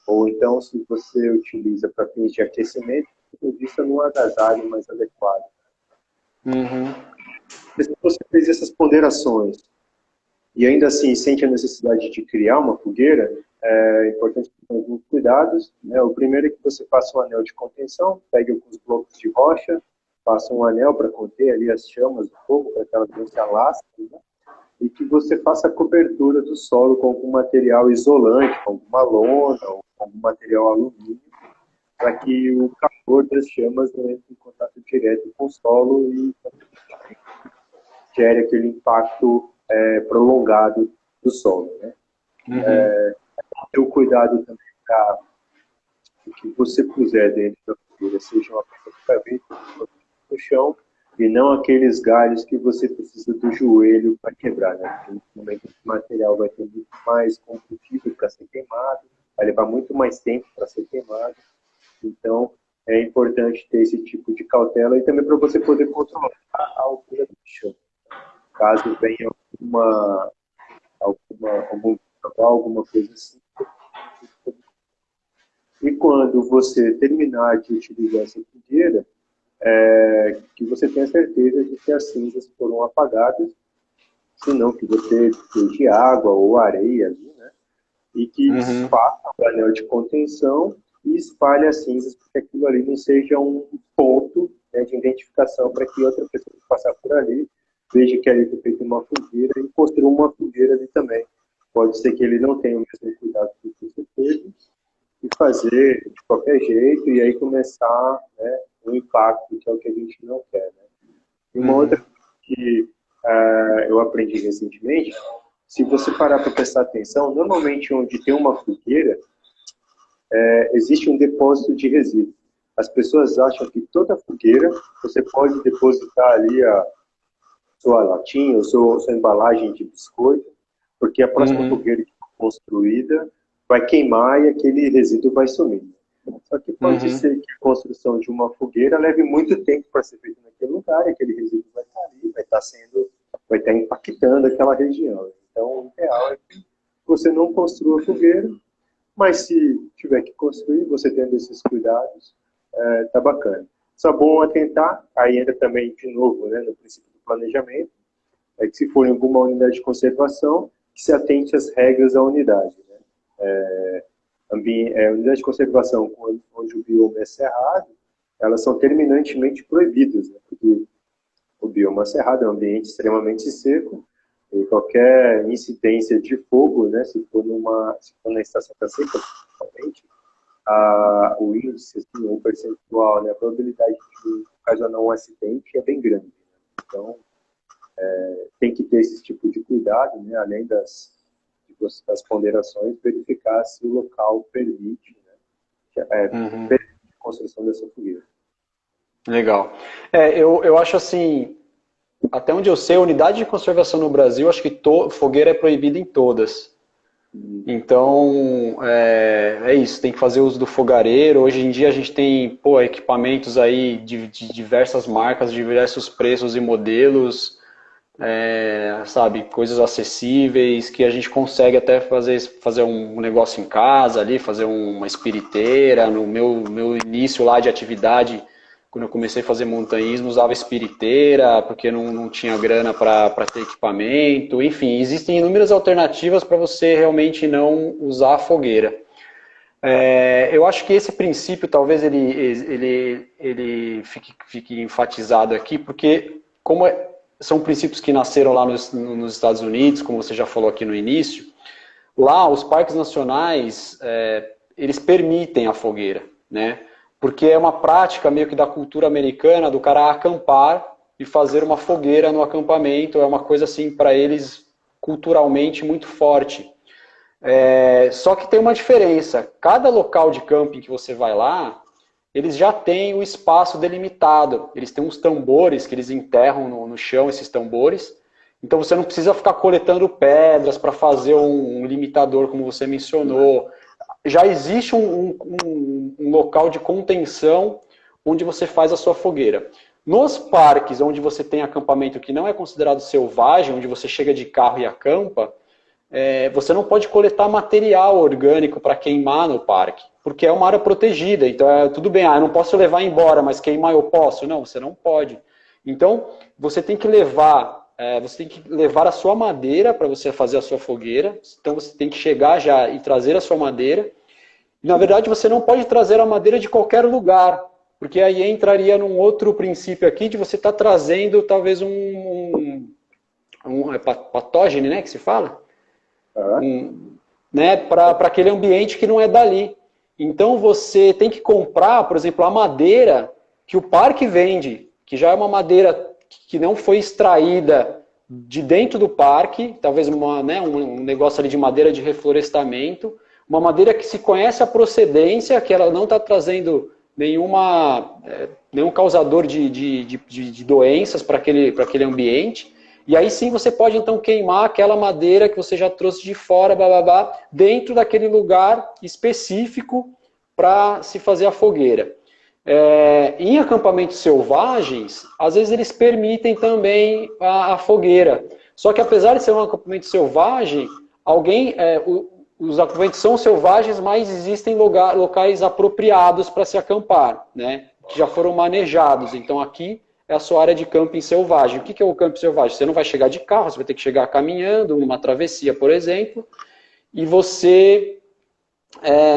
Ou então, se você utiliza para fins de aquecimento, você invista num agasalho mais adequado. Se você fez essas ponderações e ainda assim sente a necessidade de criar uma fogueira, é importante ter alguns cuidados. Né? O primeiro é que você faça um anel de contenção, pegue alguns blocos de rocha, faça um anel para conter ali as chamas do fogo, para que elas não se alastrem, né? E que você faça a cobertura do solo com algum material isolante, com alguma lona, ou com algum material alumínio, para que o calor das chamas não entre em contato direto com o solo e gere aquele impacto prolongado do solo. Né? Ter o cuidado também para que você puser dentro da fogueira seja uma coisa que no chão e não aqueles galhos que você precisa do joelho para quebrar. Né? Porque no momento que o material vai ter muito mais combustível para ser queimado, vai levar muito mais tempo para ser queimado. Então, é importante ter esse tipo de cautela e também para você poder controlar a altura do chão. Caso venha alguma coisa assim. E quando você terminar de utilizar essa fogueira, que você tenha certeza de que as cinzas foram apagadas, senão que você deixe água ou areia ali, né? E que faça o anel de contenção e espalhe as cinzas, para que aquilo ali não seja um ponto, né, de identificação para que outra pessoa que passar por ali veja que ali foi feita uma fogueira e construa uma fogueira ali também. Pode ser que ele não tenha o mesmo cuidado que você teve e fazer de qualquer jeito, e aí começar, né, o impacto, que é o que a gente não quer. Né? E uma outra coisa que eu aprendi recentemente, se você parar para prestar atenção, normalmente onde tem uma fogueira, existe um depósito de resíduo. As pessoas acham que toda fogueira você pode depositar ali a sua latinha, ou sua embalagem de biscoito, porque a próxima fogueira que for construída vai queimar e aquele resíduo vai sumir. Só que pode ser que a construção de uma fogueira leve muito tempo para ser feita naquele lugar, e aquele resíduo vai estar ali, vai estar impactando aquela região. Então, o ideal é que você não construa fogueira, mas se tiver que construir, você tendo esses cuidados, tá bacana. Só bom atentar, aí entra também, de novo, né, no princípio do planejamento, que se for em alguma unidade de conservação, que se atente às regras da unidade. Né? Unidade de conservação onde o bioma é cerrado, elas são terminantemente proibidas, né? Porque o bioma cerrado é um ambiente extremamente seco, e qualquer incidência de fogo, né, se for na estação da seca, principalmente, o índice, assim, o percentual, né, a probabilidade de ocasionar um acidente é bem grande. Né? Então, tem que ter esse tipo de cuidado, né, além das ponderações, verificar se o local permite, né, permite a construção dessa fogueira. Legal. Eu acho assim, até onde eu sei, a unidade de conservação no Brasil, acho que fogueira é proibida em todas. Então, é isso, tem que fazer uso do fogareiro. Hoje em dia a gente tem equipamentos aí de diversas marcas, de diversos preços e modelos, sabe, coisas acessíveis, que a gente consegue até fazer um negócio em casa ali, fazer uma espiriteira. No meu início lá de atividade, quando eu comecei a fazer montanhismo, usava espiriteira, porque não tinha grana para ter equipamento. Enfim, existem inúmeras alternativas para você realmente não usar a fogueira. Eu acho que esse princípio, talvez ele fique enfatizado aqui, porque como são princípios que nasceram lá nos Estados Unidos, como você já falou aqui no início, lá os parques nacionais, eles permitem a fogueira, né? Porque é uma prática meio que da cultura americana, do cara acampar e fazer uma fogueira no acampamento, é uma coisa assim para eles culturalmente muito forte. Só que tem uma diferença, cada local de camping que você vai lá, eles já têm o espaço delimitado, eles têm uns tambores que eles enterram no chão, esses tambores, então você não precisa ficar coletando pedras para fazer um limitador, como você mencionou. Já existe um local de contenção onde você faz a sua fogueira. Nos parques onde você tem acampamento que não é considerado selvagem, onde você chega de carro e acampa, você não pode coletar material orgânico para queimar no parque, porque é uma área protegida. Então, tudo bem, eu não posso levar embora, mas queimar eu posso? Não, você não pode. Então, você tem que levar a sua madeira para você fazer a sua fogueira. Então, você tem que chegar já e trazer a sua madeira. Na verdade, você não pode trazer a madeira de qualquer lugar, porque aí entraria num outro princípio aqui de você estar trazendo talvez um patógeno, né, que se fala? Né, para aquele ambiente que não é dali. Então você tem que comprar, por exemplo, a madeira que o parque vende, que já é uma madeira que não foi extraída de dentro do parque, talvez um negócio ali de madeira de reflorestamento, uma madeira que se conhece a procedência, que ela não está trazendo nenhum causador de doenças para aquele ambiente. E aí sim você pode então queimar aquela madeira que você já trouxe de fora, dentro daquele lugar específico para se fazer a fogueira. Em acampamentos selvagens, às vezes eles permitem também a fogueira. Só que apesar de ser um acampamento selvagem, os acampamentos são selvagens, mas existem locais apropriados para se acampar, né? Que já foram manejados. Então aqui é a sua área de camping selvagem. O que é o camping selvagem? Você não vai chegar de carro, você vai ter que chegar caminhando, numa travessia, por exemplo,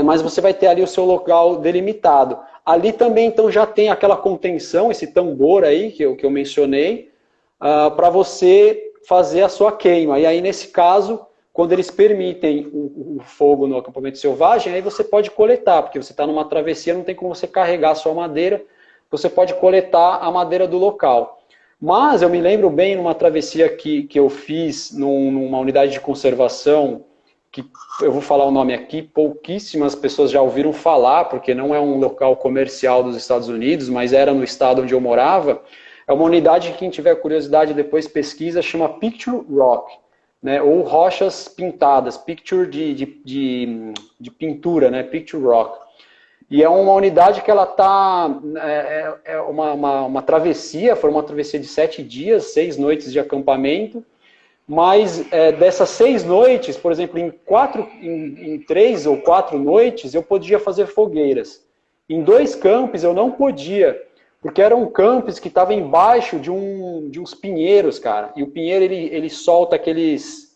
mas você vai ter ali o seu local delimitado. Ali também então já tem aquela contenção, esse tambor aí que eu mencionei, para você fazer a sua queima. E aí nesse caso, quando eles permitem o fogo no acampamento selvagem, aí você pode coletar, porque você está numa travessia, não tem como você carregar a sua madeira, você pode coletar a madeira do local. Mas eu me lembro bem numa travessia que eu fiz numa unidade de conservação, que eu vou falar o nome aqui, pouquíssimas pessoas já ouviram falar, porque não é um local comercial dos Estados Unidos, mas era no estado onde eu morava. É uma unidade que quem tiver curiosidade depois pesquisa, chama Picture Rock, né? Ou rochas pintadas, picture de pintura, né? Picture Rock. E é uma unidade que ela está, uma travessia, foi uma travessia de 7 dias, 6 noites de acampamento, mas dessas 6 noites, por exemplo, em 3 ou 4 noites, eu podia fazer fogueiras. Em 2 campos eu não podia, porque eram campos que estavam embaixo de uns pinheiros, cara. E o pinheiro, ele solta aquelas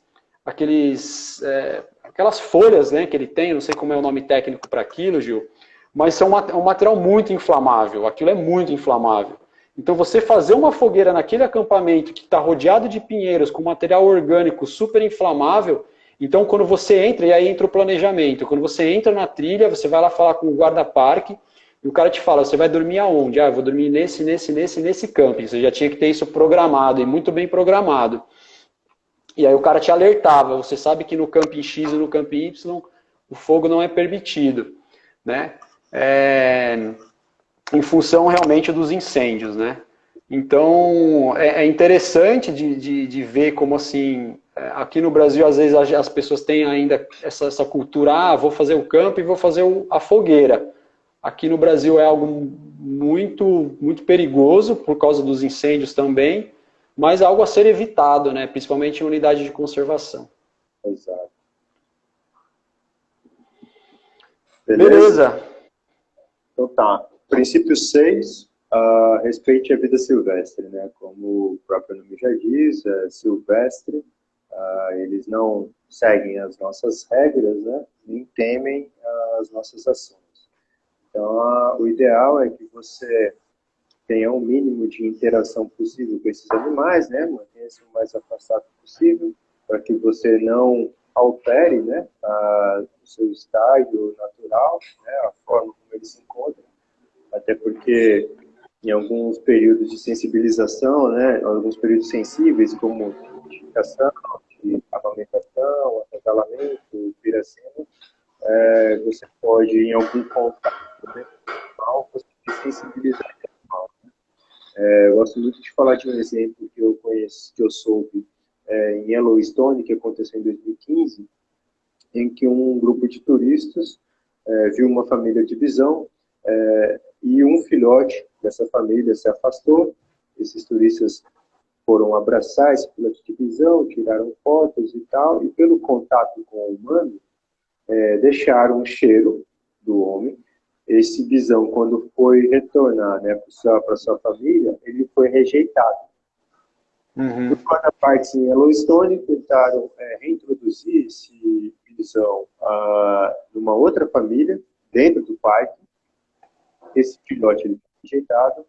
folhas, né, que ele tem, não sei como é o nome técnico para aquilo, Gil, mas são um material muito inflamável, aquilo é muito inflamável. Então você fazer uma fogueira naquele acampamento que está rodeado de pinheiros, com material orgânico super inflamável, então quando você entra, e aí entra o planejamento, quando você entra na trilha, você vai lá falar com o guarda-parque, e o cara te fala, você vai dormir aonde? Ah, eu vou dormir nesse camping. Você já tinha que ter isso programado, e muito bem programado. E aí o cara te alertava, você sabe que no camping X e no camping Y, o fogo não é permitido, né? Em função realmente dos incêndios, né? Então, é interessante de ver como assim, aqui no Brasil, às vezes as pessoas têm ainda essa cultura, vou fazer o campo e vou fazer a fogueira. Aqui no Brasil é algo muito, muito perigoso, por causa dos incêndios também, mas algo a ser evitado, né? Principalmente em unidade de conservação. Exato. Beleza. Então tá. Princípio 6, respeite a vida silvestre, né? Como o próprio nome já diz, é silvestre, eles não seguem as nossas regras, né? Nem temem as nossas ações. Então, o ideal é que você tenha o mínimo de interação possível com esses animais, né? Mantenha-se o mais afastado possível, para que você não altere, né, o seu estágio natural, né, a forma como ele se encontra, até porque em alguns períodos de sensibilização, né, alguns períodos sensíveis, como nidificação, de amamentação, acasalamento, piracema, você pode, em algum contato animal, você sensibilizar o animal. Eu gosto muito de falar de um exemplo que eu conheço, que eu soube em Yellowstone, que aconteceu em 2015, em que um grupo de turistas viu uma família de bisão e um filhote dessa família se afastou. Esses turistas foram abraçar esse filhote de bisão, tiraram fotos e tal, e pelo contato com o humano, deixaram um cheiro do homem. Esse bisão, quando foi retornar, né, para sua família, ele foi rejeitado. Por cada parte em Yellowstone, tentaram reintroduzir esse bisão numa outra família, dentro do parque. Esse filhote ele foi rejeitado.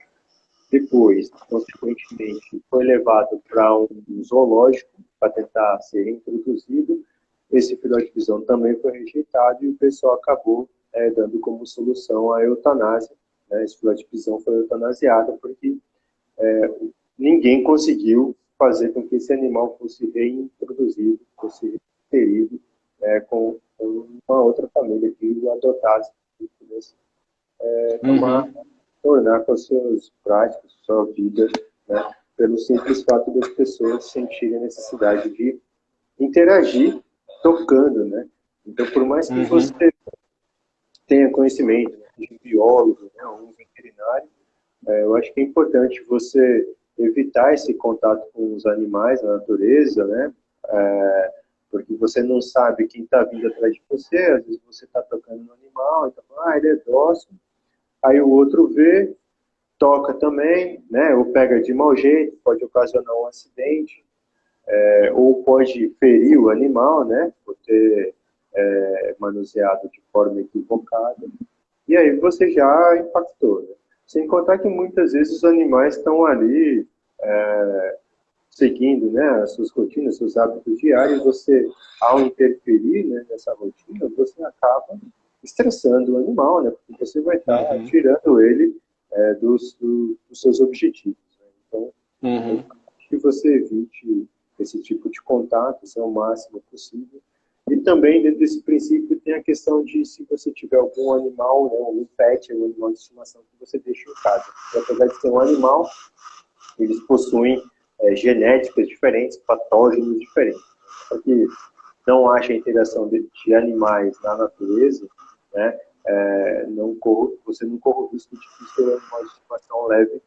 Depois, consequentemente, foi levado para um zoológico para tentar ser reintroduzido. Esse filhote de bisão também foi rejeitado e o pessoal acabou dando como solução a eutanásia. Né? Esse filhote de bisão foi eutanasiado porque ninguém conseguiu fazer com que esse animal fosse reintroduzido, fosse reinserido com uma outra família que o adotasse e pudesse tornar com as suas práticas, sua vida, né, pelo simples fato das pessoas sentirem a necessidade de interagir tocando, né? Então, por mais que você tenha conhecimento de um biólogo, né, ou um veterinário, eu acho que é importante você evitar esse contato com os animais, a natureza, né? Porque você não sabe quem está vindo atrás de você, às vezes você está tocando no animal, então, ele é dócil, aí o outro vê, toca também, né? Ou pega de mau jeito, pode ocasionar um acidente, ou pode ferir o animal, né? Por ter manuseado de forma equivocada, e aí você já impactou, né? Sem contar que muitas vezes os animais estão ali seguindo, né, as suas rotinas, seus hábitos diários, você, ao interferir, né, nessa rotina, você acaba estressando o animal, né, porque você vai estar tirando ele dos seus objetivos. Né? Então, que você evite esse tipo de contato, isso é o máximo possível. E também, dentro desse princípio, tem a questão de se você tiver algum animal, né, um pet, um animal de estimação que você deixa em casa. Porque, apesar de ser um animal, eles possuem genéticas diferentes, patógenos diferentes. Para que não haja interação de animais na natureza, né, você não corre o risco de que o seu animal de estimação leve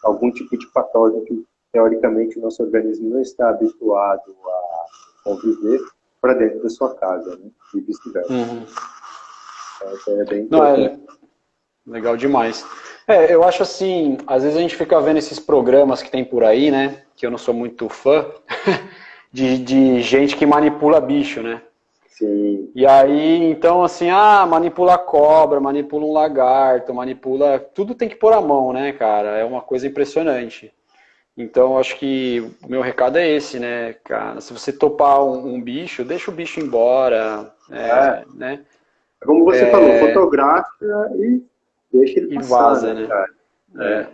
algum tipo de patógeno que, teoricamente, o nosso organismo não está habituado a conviver para dentro da sua casa, né, e vice-versa. Então, é bem importante. Legal demais. Eu acho assim, às vezes a gente fica vendo esses programas que tem por aí, né, que eu não sou muito fã, de gente que manipula bicho, né? Sim. E aí, então, assim, manipula cobra, manipula um lagarto, manipula... Tudo tem que pôr a mão, né, cara? É uma coisa impressionante. Então, acho que o meu recado é esse, né, cara? Se você topar um bicho, deixa o bicho embora, né? Como você falou, fotografa e deixa ele passar, vaza, né? Cara?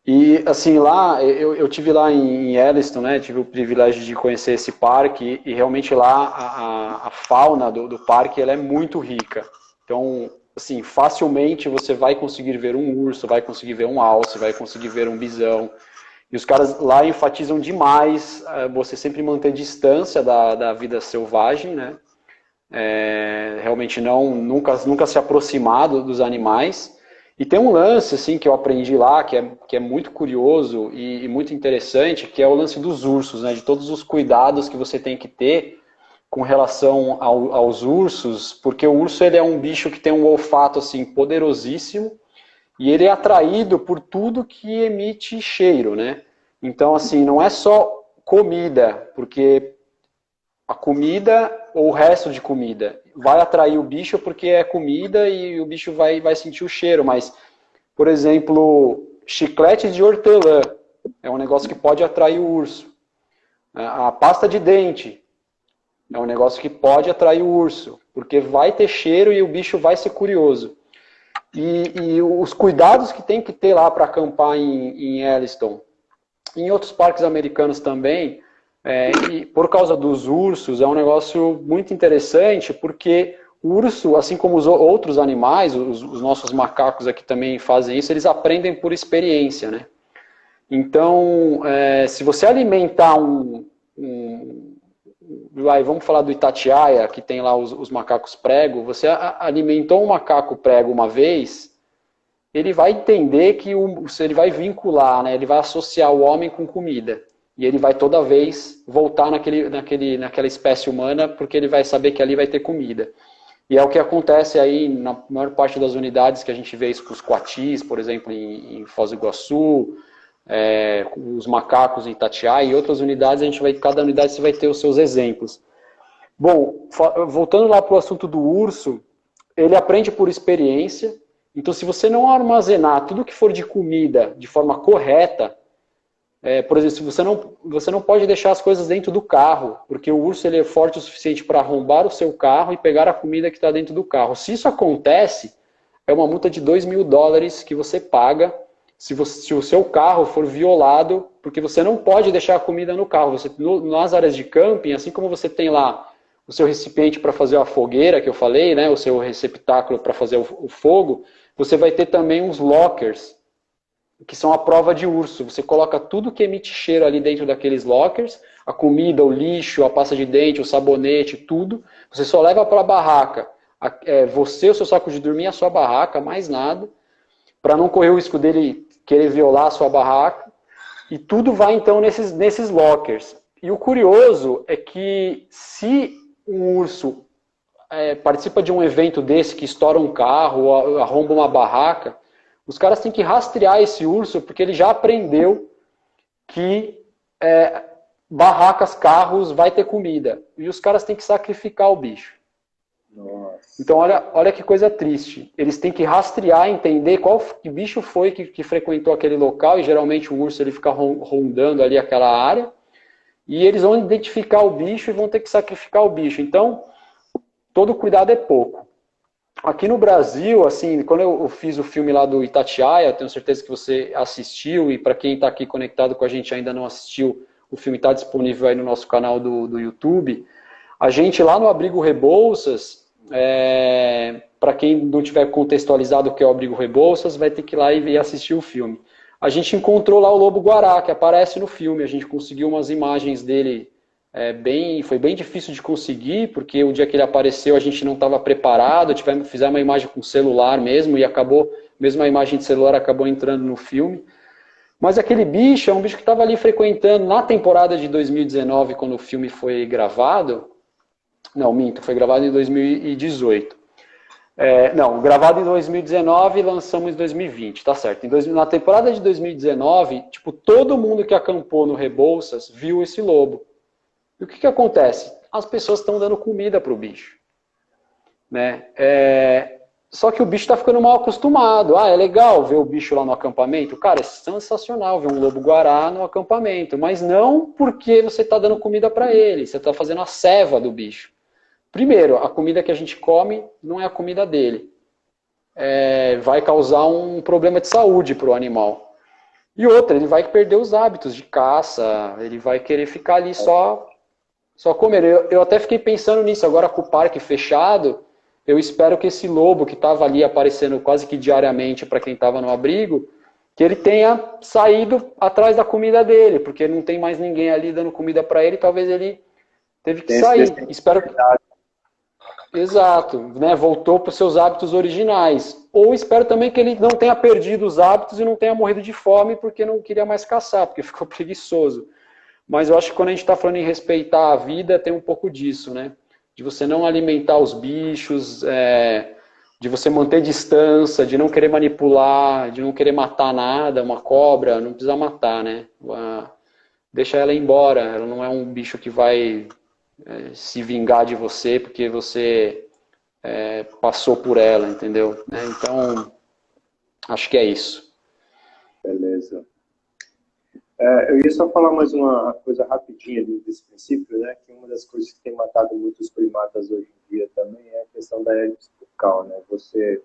E, assim, lá, eu tive lá em Yellowstone, né, tive o privilégio de conhecer esse parque, e realmente lá a fauna do parque, ela é muito rica. Então, assim, facilmente você vai conseguir ver um urso, vai conseguir ver um alce, vai conseguir ver um bisão. E os caras lá enfatizam demais você sempre manter distância da vida selvagem, né? Realmente nunca se aproximar dos animais. E tem um lance assim, que eu aprendi lá, que é muito curioso e muito interessante, que é o lance dos ursos, né? De todos os cuidados que você tem que ter com relação aos ursos, porque o urso ele é um bicho que tem um olfato assim, poderosíssimo, e ele é atraído por tudo que emite cheiro, né? Então, assim, não é só comida, porque a comida ou o resto de comida vai atrair o bicho porque é comida e o bicho vai sentir o cheiro, mas, por exemplo, chiclete de hortelã é um negócio que pode atrair o urso. A pasta de dente é um negócio que pode atrair o urso, porque vai ter cheiro e o bicho vai ser curioso. E os cuidados que tem que ter lá para acampar em Yellowstone, em outros parques americanos também, e por causa dos ursos, é um negócio muito interessante, porque o urso, assim como os outros animais, os nossos macacos aqui também fazem isso, eles aprendem por experiência, né? Então, se você alimentar vamos falar do Itatiaia, que tem lá os macacos prego, você alimentou um macaco prego uma vez, ele vai entender que ele vai vincular, né? Ele vai associar o homem com comida. E ele vai toda vez voltar naquela espécie humana, porque ele vai saber que ali vai ter comida. E é o que acontece aí na maior parte das unidades que a gente vê isso com os coatis, por exemplo, em Foz do Iguaçu, os macacos em Itatiaia, e outras unidades, cada unidade você vai ter os seus exemplos. Bom, voltando lá para o assunto do urso, ele aprende por experiência. Então, se você não armazenar tudo que for de comida de forma correta, por exemplo, você não pode deixar as coisas dentro do carro, porque o urso ele é forte o suficiente para arrombar o seu carro e pegar a comida que está dentro do carro. Se isso acontece, é uma multa de $2.000 que você paga se o seu carro for violado, porque você não pode deixar a comida no carro. Nas áreas de camping, assim como você tem lá o seu recipiente para fazer a fogueira, que eu falei, né, o seu receptáculo para fazer o fogo, você vai ter também uns lockers, que são a prova de urso. Você coloca tudo que emite cheiro ali dentro daqueles lockers, a comida, o lixo, a pasta de dente, o sabonete, tudo. Você só leva para a barraca. Você, o seu saco de dormir, a sua barraca, mais nada, para não correr o risco dele querer violar a sua barraca. E tudo vai então nesses lockers. E o curioso é que se um urso participa de um evento desse, que estoura um carro, ou arromba uma barraca, os caras têm que rastrear esse urso, porque ele já aprendeu que barracas, carros, vai ter comida. E os caras têm que sacrificar o bicho. Nossa. Então, olha que coisa triste. Eles têm que rastrear, entender qual que bicho foi que frequentou aquele local, e geralmente o urso ele fica rondando ali aquela área, e eles vão identificar o bicho e vão ter que sacrificar o bicho. Então, todo cuidado é pouco. Aqui no Brasil, assim, quando eu fiz o filme lá do Itatiaia, tenho certeza que você assistiu, e para quem está aqui conectado com a gente ainda não assistiu, o filme está disponível aí no nosso canal do YouTube. A gente lá no Abrigo Rebouças, para quem não tiver contextualizado o que é o Abrigo Rebouças, vai ter que ir lá e assistir o filme. A gente encontrou lá o lobo-guará, que aparece no filme, a gente conseguiu umas imagens dele. Foi bem difícil de conseguir, porque o dia que ele apareceu a gente não estava preparado, fizemos uma imagem com celular mesmo, e mesmo a imagem de celular acabou entrando no filme. Mas aquele bicho é um bicho que estava ali frequentando na temporada de 2019, quando o filme foi gravado. Não, minto, foi gravado em 2018. Não, gravado em 2019 e lançamos em 2020, tá certo. Na temporada de 2019, tipo, todo mundo que acampou no Rebouças viu esse lobo. E o que acontece? As pessoas estão dando comida para o bicho. Né? Só que o bicho está ficando mal acostumado. É legal ver o bicho lá no acampamento? Cara, é sensacional ver um lobo-guará no acampamento. Mas não porque você está dando comida para ele. Você está fazendo a ceva do bicho. Primeiro, a comida que a gente come não é a comida dele. Vai causar um problema de saúde para o animal. E outra, ele vai perder os hábitos de caça. Ele vai querer ficar ali só comer. Eu até fiquei pensando nisso, agora com o parque fechado, eu espero que esse lobo que estava ali aparecendo quase que diariamente para quem estava no abrigo, que ele tenha saído atrás da comida dele, porque não tem mais ninguém ali dando comida para ele, talvez ele teve que sair. Espero que... Exato, né? Voltou para os seus hábitos originais. Ou espero também que ele não tenha perdido os hábitos e não tenha morrido de fome porque não queria mais caçar, porque ficou preguiçoso. Mas eu acho que quando a gente está falando em respeitar a vida, tem um pouco disso, né? De você não alimentar os bichos, de você manter distância, de não querer manipular, de não querer matar nada. Uma cobra, não precisa matar, né? Deixa ela ir embora. Ela não é um bicho que vai se vingar de você porque você passou por ela, entendeu? Então, acho que é isso. Beleza. Eu ia só falar mais uma coisa rapidinha desse princípio, né? Que uma das coisas que tem matado muitos primatas hoje em dia também é a questão da hélice bucal, né? Você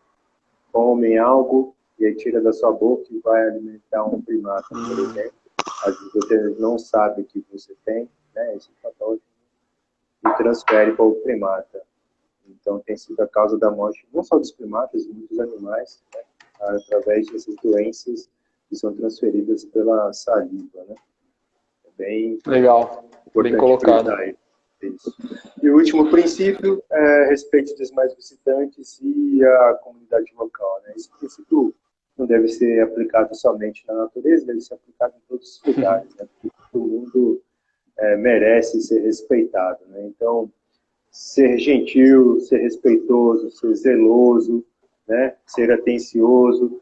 come algo e aí tira da sua boca e vai alimentar um primata, por exemplo. Às vezes você não sabe que você tem, né? Esse patógeno e transfere para o primata. Então tem sido a causa da morte não só dos primatas, de muitos animais, né? Através dessas doenças que são transferidas pela saliva, né? É bem legal, bem colocado. Isso. E o último princípio é respeito dos mais visitantes e a comunidade local, né? Esse princípio não deve ser aplicado somente na natureza, deve ser aplicado em todos os lugares, né? Porque todo mundo merece ser respeitado, né? Então, ser gentil, ser respeitoso, ser zeloso, né? Ser atencioso,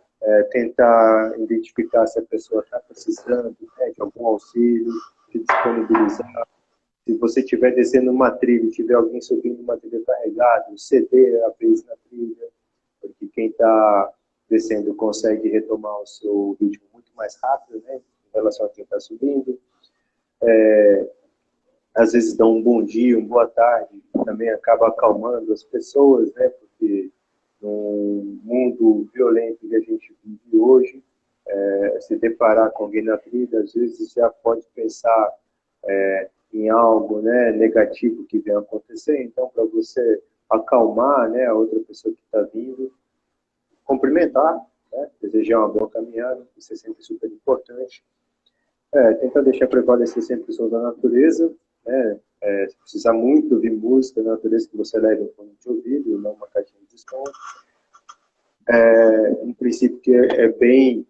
tentar identificar se a pessoa está precisando, né, de algum auxílio, se disponibilizar. Se você estiver descendo uma trilha e tiver alguém subindo uma trilha carregada, ceder a vez na trilha, porque quem está descendo consegue retomar o seu ritmo muito mais rápido, né, em relação a quem está subindo. Às vezes dá um bom dia, uma boa tarde, também acaba acalmando as pessoas, né, porque no mundo violento que a gente vive hoje, se deparar com alguém na trilha, às vezes já pode pensar em algo, né, negativo que venha acontecer. Então, para você acalmar, né, a outra pessoa que está vindo, cumprimentar, né, desejar uma boa caminhada, isso é sempre super importante. Tentar deixar prevalecer sempre o som da natureza, né, se precisar muito ouvir música da natureza, que você leve um fone de ouvido, não uma caixinha de som. Um princípio que é bem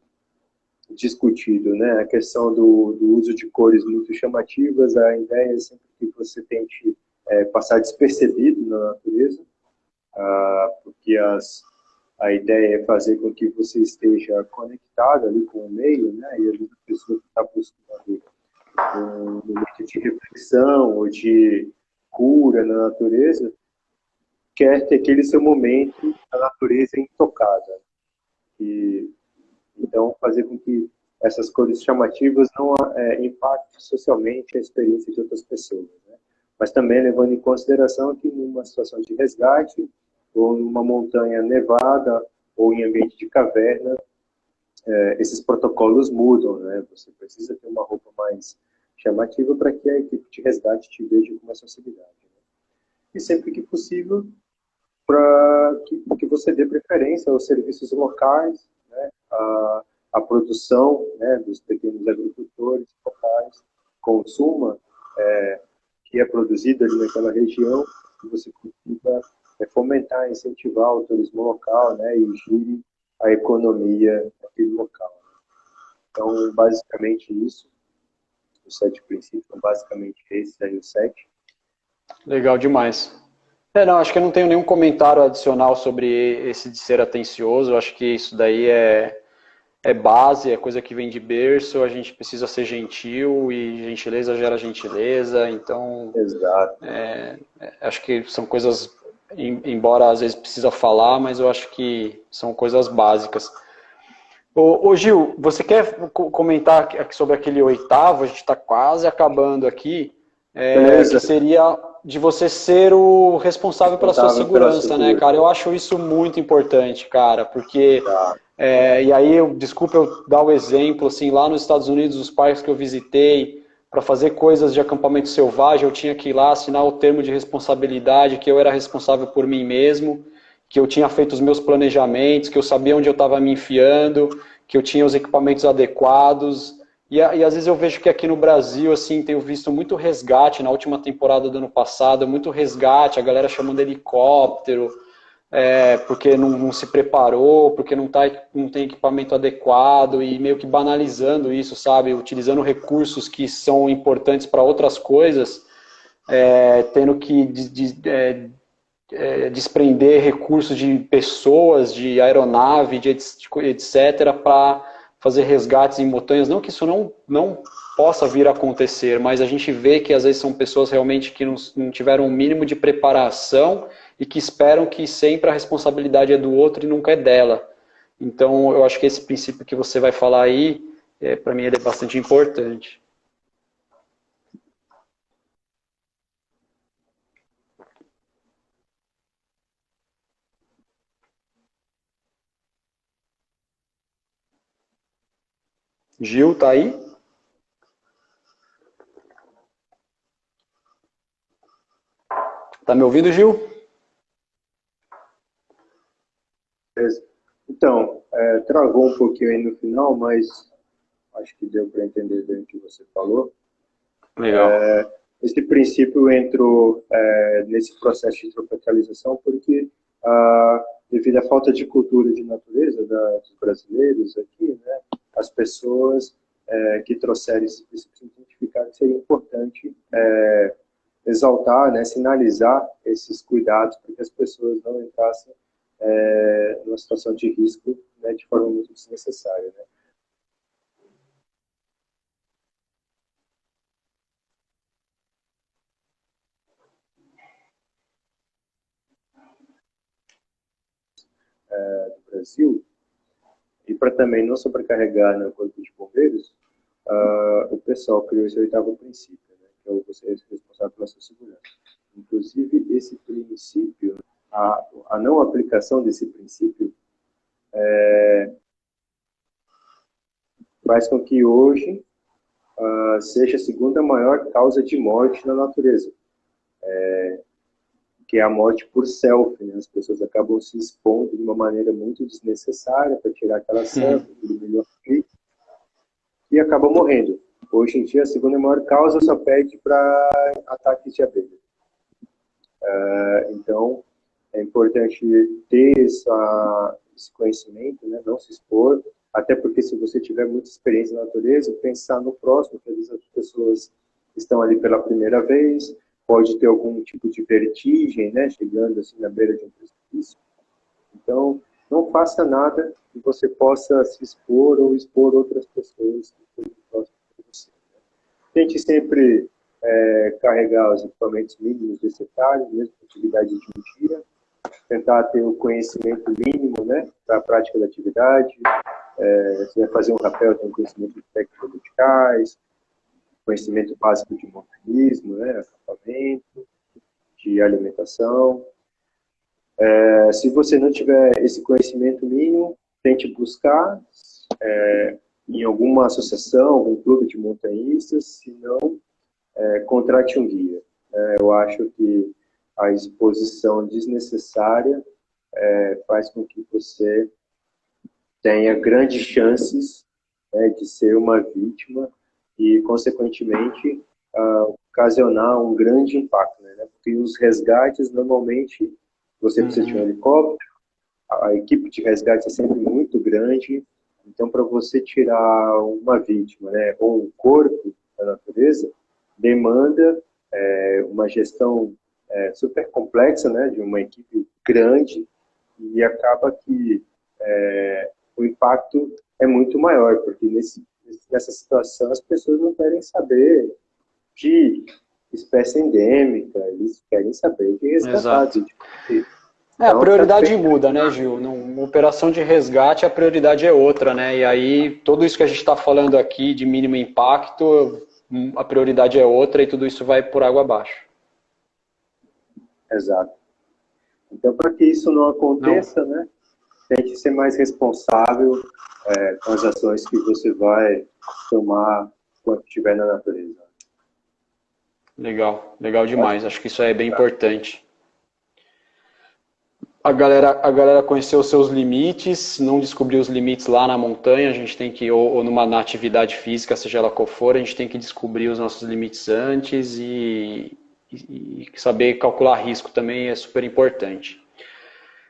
discutido, né? A questão do uso de cores muito chamativas. A ideia é sempre que você tente passar despercebido na natureza, porque a ideia é fazer com que você esteja conectado ali com o meio, né? E a pessoa que está buscando um momento de reflexão ou de cura na natureza quer ter aquele seu momento da natureza intocada. E, então, fazer com que essas cores chamativas não impactem socialmente a experiência de outras pessoas, né? Mas também levando em consideração que numa situação de resgate, ou numa montanha nevada, ou em ambiente de caverna, esses protocolos mudam, né? Você precisa ter uma roupa mais chamativa para que a equipe de resgate te veja com mais facilidade, né? E sempre que possível, para que você dê preferência aos serviços locais, né? A produção, né, dos pequenos agricultores locais, consuma que é produzido ali naquela região, que você consiga fomentar, incentivar o turismo local, né, e gire a economia daquele local. Então, basicamente isso, os 7 princípios são basicamente esses aí, os 7. Legal demais. Não, acho que eu não tenho nenhum comentário adicional sobre esse de ser atencioso. Eu acho que isso daí é base, é coisa que vem de berço. A gente precisa ser gentil e gentileza gera gentileza. Então, Exato. acho que são coisas, embora às vezes precisa falar, mas eu acho que são coisas básicas. Ô Gil, você quer comentar sobre aquele oitavo? A gente está quase acabando aqui. Que seria de você ser o responsável pela sua segurança, né, cara? Eu acho isso muito importante, cara, porque... e aí, desculpa eu dar o exemplo, assim, lá nos Estados Unidos, os parques que eu visitei, para fazer coisas de acampamento selvagem, eu tinha que ir lá assinar o termo de responsabilidade, que eu era responsável por mim mesmo, que eu tinha feito os meus planejamentos, que eu sabia onde eu estava me enfiando, que eu tinha os equipamentos adequados. E às vezes eu vejo que aqui no Brasil, assim, tenho visto muito resgate na última temporada do ano passado, muito resgate, a galera chamando helicóptero, porque não se preparou, porque não tem equipamento adequado e meio que banalizando isso, sabe? Utilizando recursos que são importantes para outras coisas, tendo que desprender recursos de pessoas, de aeronave, de etc., para fazer resgates em montanhas. Não que isso não possa vir a acontecer, mas a gente vê que às vezes são pessoas realmente que não tiveram um mínimo de preparação e que esperam que sempre a responsabilidade é do outro e nunca é dela. Então, eu acho que esse princípio que você vai falar aí, para mim, ele é bastante importante. Gil, tá aí? Tá me ouvindo, Gil? Então, travou um pouquinho aí no final, mas acho que deu para entender bem o que você falou. Legal. Esse princípio entrou nesse processo de tropicalização porque, devido à falta de cultura de natureza dos brasileiros aqui, né, as pessoas que trouxeram esse princípio identificaram que seria importante exaltar, né, sinalizar esses cuidados para que as pessoas não entrassem numa situação de risco, né, de forma muito desnecessária, né? Do Brasil, e para também não sobrecarregar no Corpo de Bombeiros, o pessoal criou esse oitavo princípio, né, que é o você é responsável pela sua segurança. Inclusive, esse princípio, a não aplicação desse princípio, faz com que hoje seja a segunda maior causa de morte na natureza, que é a morte por selfie, né? As pessoas acabam se expondo de uma maneira muito desnecessária para tirar aquela selfie, e acabam morrendo. Hoje em dia, a segunda maior causa só perde para ataques de abelha. Então, é importante ter esse conhecimento, né? Não se expor, até porque se você tiver muita experiência na natureza, pensar no próximo, que às vezes as pessoas estão ali pela primeira vez, pode ter algum tipo de vertigem, né? Chegando assim na beira de um precipício. Então, não faça nada que você possa se expor ou expor outras pessoas que estejam próximas de você, né? Tente sempre carregar os equipamentos mínimos necessários, mesmo com atividade de um dia. tentar ter o conhecimento mínimo, né, para a prática da atividade. Você vai fazer um rapel, tem um conhecimento de técnica verticais, conhecimento básico de montanismo, né, acampamento, de alimentação. Se você não tiver esse conhecimento mínimo, tente buscar em alguma associação, algum clube de montanhistas, se não, contrate um guia. Eu acho que a exposição desnecessária faz com que você tenha grandes chances de ser uma vítima e, consequentemente, ocasionar um grande impacto, né? Porque os resgates, normalmente, você precisa de um helicóptero, a equipe de resgate é sempre muito grande, então, para você tirar uma vítima, né, ou um corpo da natureza, demanda uma gestão super complexa, né, de uma equipe grande, e acaba que o impacto é muito maior, porque nessa situação as pessoas não querem saber de espécie endêmica, eles querem saber de resgatados. A prioridade muda, né, Gil? Numa operação de resgate, a prioridade é outra, né? E aí, tudo isso que a gente está falando aqui de mínimo impacto, a prioridade é outra e tudo isso vai por água abaixo. Exato. Então, para que isso não aconteça, né, tente ser mais responsável com as ações que você vai tomar quando estiver na natureza. Legal, legal demais. Acho que isso é bem importante. A galera conheceu os seus limites, não descobriu os limites lá na montanha, a gente tem que, ou na atividade física, seja ela qual for, a gente tem que descobrir os nossos limites antes e saber calcular risco também é super importante.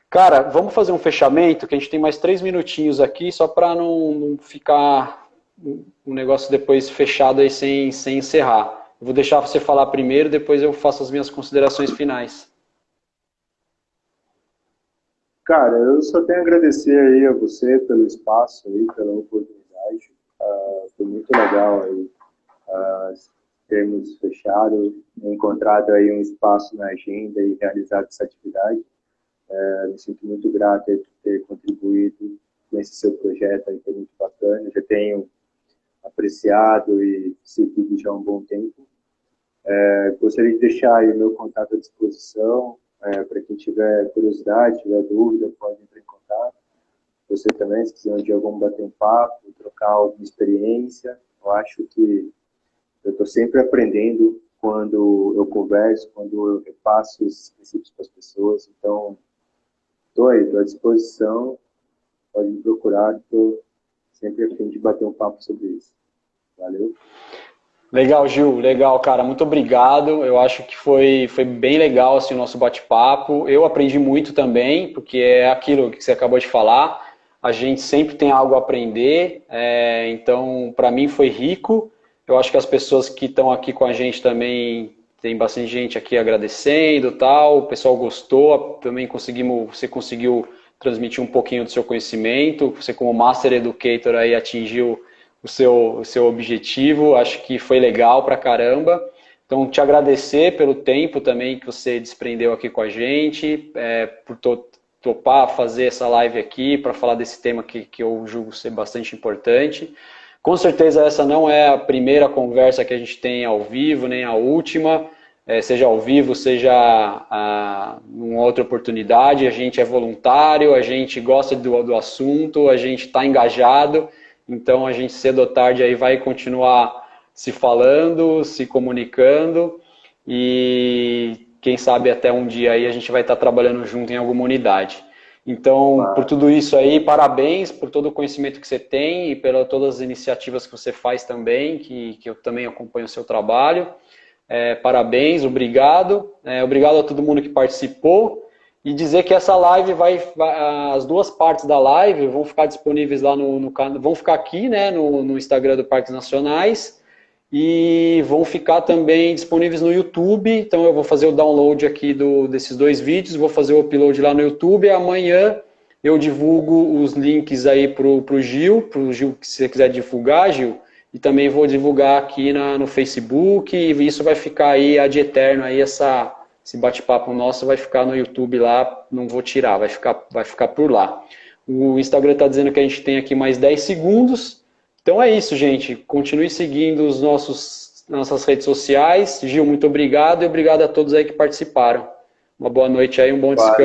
Cara, vamos fazer um fechamento, que a gente tem mais 3 minutinhos aqui, só para não ficar um negócio depois fechado aí sem encerrar. Eu vou deixar você falar primeiro, depois eu faço as minhas considerações finais. Cara, eu só tenho a agradecer aí a você pelo espaço aí, pela oportunidade. Foi muito legal aí termos fechado, encontrado aí um espaço na agenda e realizado essa atividade. Me sinto muito grato aí por ter contribuído nesse seu projeto aí, que é muito bacana. Eu já tenho apreciado e seguido já há um bom tempo. Gostaria de deixar aí o meu contato à disposição. Para quem tiver curiosidade, tiver dúvida, pode entrar em contato. Você também, se quiser um dia algum bater um papo, trocar alguma experiência. Eu acho que eu estou sempre aprendendo quando eu converso, quando eu repasso esses princípios para as pessoas. Então, estou aí, estou à disposição. Pode me procurar, estou sempre a fim de bater um papo sobre isso. Valeu. Legal, Gil, legal, cara, muito obrigado. Eu acho que foi bem legal assim, o nosso bate-papo. Eu aprendi muito também, porque é aquilo que você acabou de falar. A gente sempre tem algo a aprender, então para mim foi rico. Eu acho que as pessoas que estão aqui com a gente também, tem bastante gente aqui agradecendo, tal. O pessoal gostou, também você conseguiu transmitir um pouquinho do seu conhecimento. Você como Master Educator aí atingiu o seu objetivo, acho que foi legal pra caramba. Então, te agradecer pelo tempo também que você desprendeu aqui com a gente, por topar fazer essa live aqui para falar desse tema que eu julgo ser bastante importante. Com certeza essa não é a primeira conversa que a gente tem ao vivo, nem a última, seja ao vivo, seja numa outra oportunidade. A gente é voluntário, a gente gosta do assunto, a gente está engajado. Então, a gente cedo ou tarde aí vai continuar se falando, se comunicando e quem sabe até um dia aí a gente vai estar trabalhando junto em alguma unidade. Então, por tudo isso aí, parabéns por todo o conhecimento que você tem e por todas as iniciativas que você faz também, que eu também acompanho o seu trabalho. Parabéns, obrigado. Obrigado a todo mundo que participou. E dizer que essa live as 2 partes da live vão ficar disponíveis lá no canal, vão ficar aqui, né, no Instagram do Parques Nacionais e vão ficar também disponíveis no YouTube. Então eu vou fazer o download aqui desses 2 vídeos, vou fazer o upload lá no YouTube e amanhã eu divulgo os links aí pro Gil, que você quiser divulgar, Gil, e também vou divulgar aqui no Facebook e isso vai ficar aí ad eterno aí esse bate-papo nosso vai ficar no YouTube lá, não vou tirar, vai ficar por lá. O Instagram está dizendo que a gente tem aqui mais 10 segundos. Então é isso, gente. Continue seguindo os nossas redes sociais. Gil, muito obrigado e obrigado a todos aí que participaram. Uma boa noite aí, um bom descanso.